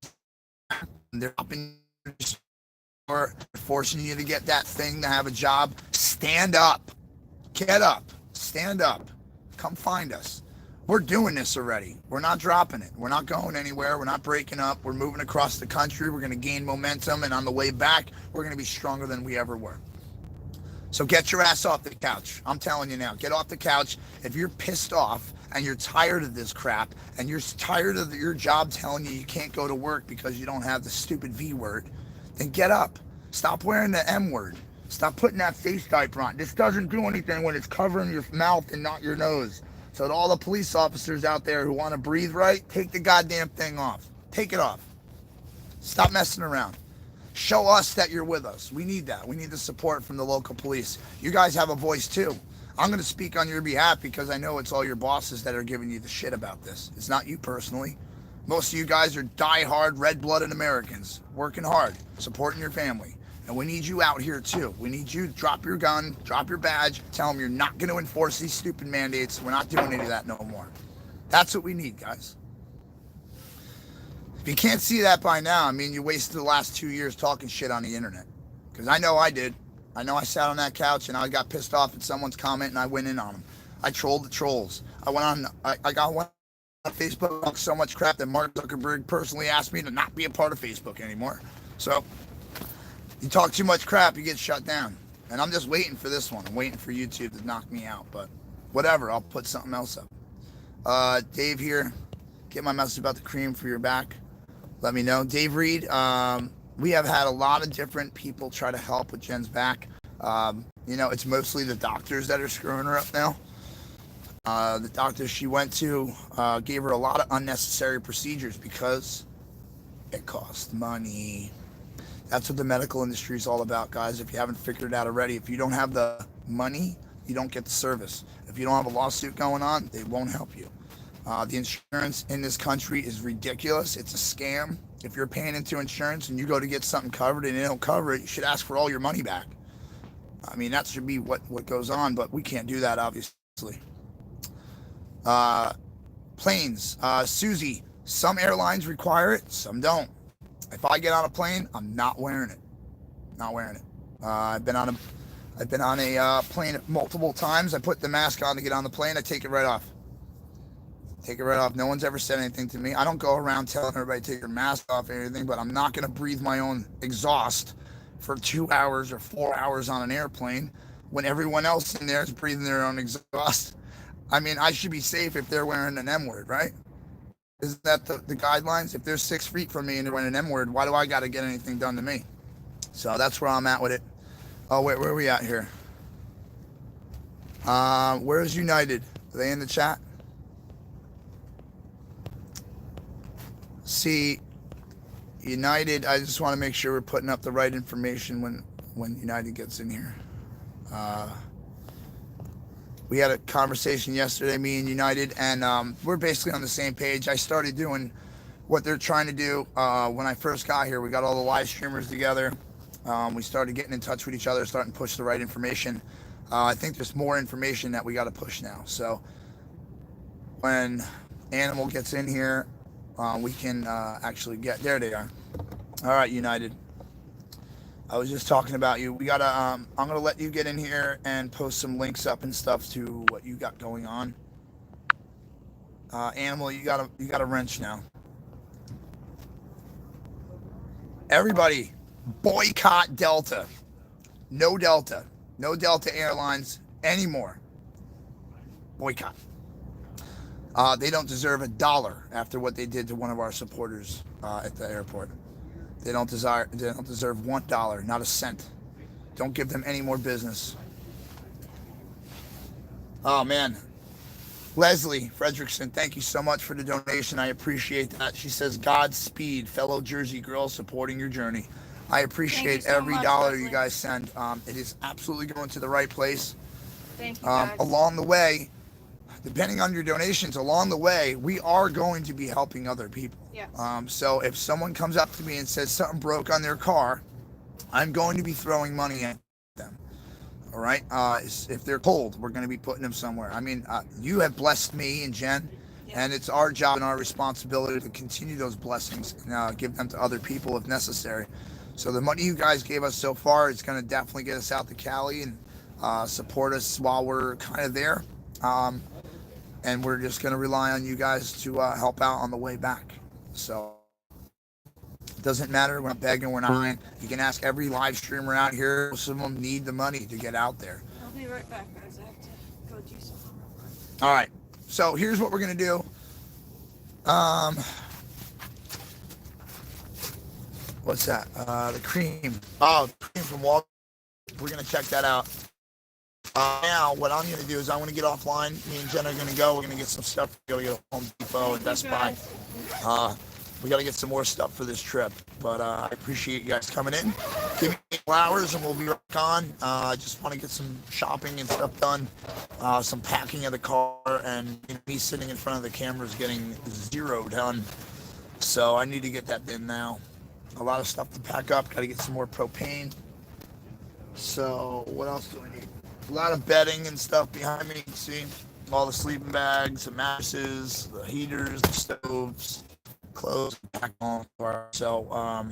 they're forcing you to get that thing to have a job, stand up. Get up. Stand up. Come find us. We're doing this already. We're not dropping it. We're not going anywhere. We're not breaking up. We're moving across the country. We're going to gain momentum. And on the way back, we're going to be stronger than we ever were. So get your ass off the couch. I'm telling you now, get off the couch. If you're pissed off and you're tired of this crap and you're tired of your job telling you can't go to work because you don't have the stupid V word, then get up. Stop wearing the M word. Stop putting that face diaper on. This doesn't do anything when it's covering your mouth and not your nose. So to all the police officers out there who want to breathe right, take the goddamn thing off. Take it off. Stop messing around. Show us that you're with us. We need that. We need the support from the local police. You guys have a voice too. I'm going to speak on your behalf because I know it's all your bosses that are giving you the shit about this. It's not you personally. Most of you guys are die-hard, red-blooded Americans, working hard, supporting your family. And we need you out here too. We need you to drop your gun, drop your badge, tell them you're not going to enforce these stupid mandates. We're not doing any of that no more. That's what we need, guys. If you can't see that by now, I mean, you wasted the last 2 years talking shit on the internet. Because I know I did. I know I sat on that couch and I got pissed off at someone's comment and I went in on them. I trolled the trolls. I got one on Facebook, talked so much crap that Mark Zuckerberg personally asked me to not be a part of Facebook anymore. So, you talk too much crap, you get shut down. And I'm just waiting for this one. I'm waiting for YouTube to knock me out. But whatever, I'll put something else up. Dave here. Get my message about the cream for your back. Let me know. Dave Reed, we have had a lot of different people try to help with Jen's back. It's mostly the doctors that are screwing her up now. The doctor she went to gave her a lot of unnecessary procedures because it cost money. That's what the medical industry is all about, guys. If you haven't figured it out already, if you don't have the money, you don't get the service. If you don't have a lawsuit going on, they won't help you. The insurance in this country is ridiculous. It's a scam. If you're paying into insurance and you go to get something covered and they don't cover it, you should ask for all your money back. I mean, that should be what goes on, but we can't do that, obviously. Planes. Susie, some airlines require it, some don't. If I get on a plane, I'm not wearing it. Not wearing it. I've been on I've been on a plane multiple times. I put the mask on to get on the plane. I take it right off. Take it right off. No one's ever said anything to me. I don't go around telling everybody to take your mask off or anything, but I'm not going to breathe my own exhaust for 2 hours or 4 hours on an airplane when everyone else in there is breathing their own exhaust. I mean, I should be safe if they're wearing an M-word, right? Isn't that the guidelines? If they're 6 feet from me and they're wearing an M-word, why do I got to get anything done to me? So that's where I'm at with it. Oh, wait, where are we at here? Where's United? Are they in the chat? See, United, I just want to make sure we're putting up the right information when United gets in here. We had a conversation yesterday, me and United, and we're basically on the same page. I started doing what they're trying to do when I first got here. We got all the live streamers together. We started getting in touch with each other, starting to push the right information. I think there's more information that we got to push now. So when Animal gets in here, we can actually get, there they are. All right, United. I was just talking about you. We gotta, I'm gonna let you get in here and post some links up and stuff to what you got going on. Animal, you got a wrench now. Everybody, boycott Delta. No Delta. No Delta Airlines anymore. Boycott. They don't deserve $1 after what they did to one of our supporters at the airport. They don't deserve $1, not a cent. Don't give them any more business. Oh man. Leslie Fredrickson, thank you so much for the donation. I appreciate that. She says, Godspeed, fellow Jersey girls supporting your journey. I appreciate every dollar you guys send. It is absolutely going to the right place. Thank you, guys. Along the way, depending on your donations, along the way, we are going to be helping other people. Yes. So if someone comes up to me and says something broke on their car, I'm going to be throwing money at them. All right? If they're cold, we're going to be putting them somewhere. I mean, you have blessed me and Jen, and it's our job and our responsibility to continue those blessings and give them to other people if necessary. So the money you guys gave us so far is going to definitely get us out to Cali and support us while we're kind of there. And we're just going to rely on you guys to help out on the way back. So it doesn't matter. We're not begging. We're not lying. You can ask every live streamer out here. Most of them need the money to get out there. I'll be right back, guys. I have to go do something real quick. All right. So here's what we're going to do. What's that? The cream. Oh, the cream from Walmart. We're going to check that out. Now, what I'm going to do is I'm going to get offline. Me and Jen are going to go. We're going to get some stuff. We're going to go to Home Depot and Best Buy. We got to get some more stuff for this trip. But I appreciate you guys coming in. Give me 8 hours and we'll be right on. I just want to get some shopping and stuff done. Some packing of the car. And me sitting in front of the camera is getting 0 done. So I need to get that done now. A lot of stuff to pack up. Got to get some more propane. So what else do I need? A lot of bedding and stuff behind me. You can see all the sleeping bags, the mattresses, the heaters, the stoves, clothes, back on. So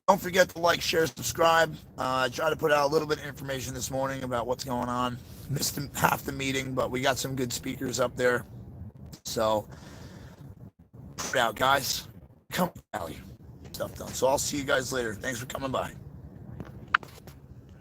don't forget to like, share, subscribe. I try to put out a little bit of information this morning about what's going on. Missed half the meeting, but we got some good speakers up there. So put it out, guys. Come Valley. Stuff done. So I'll see you guys later. Thanks for coming by.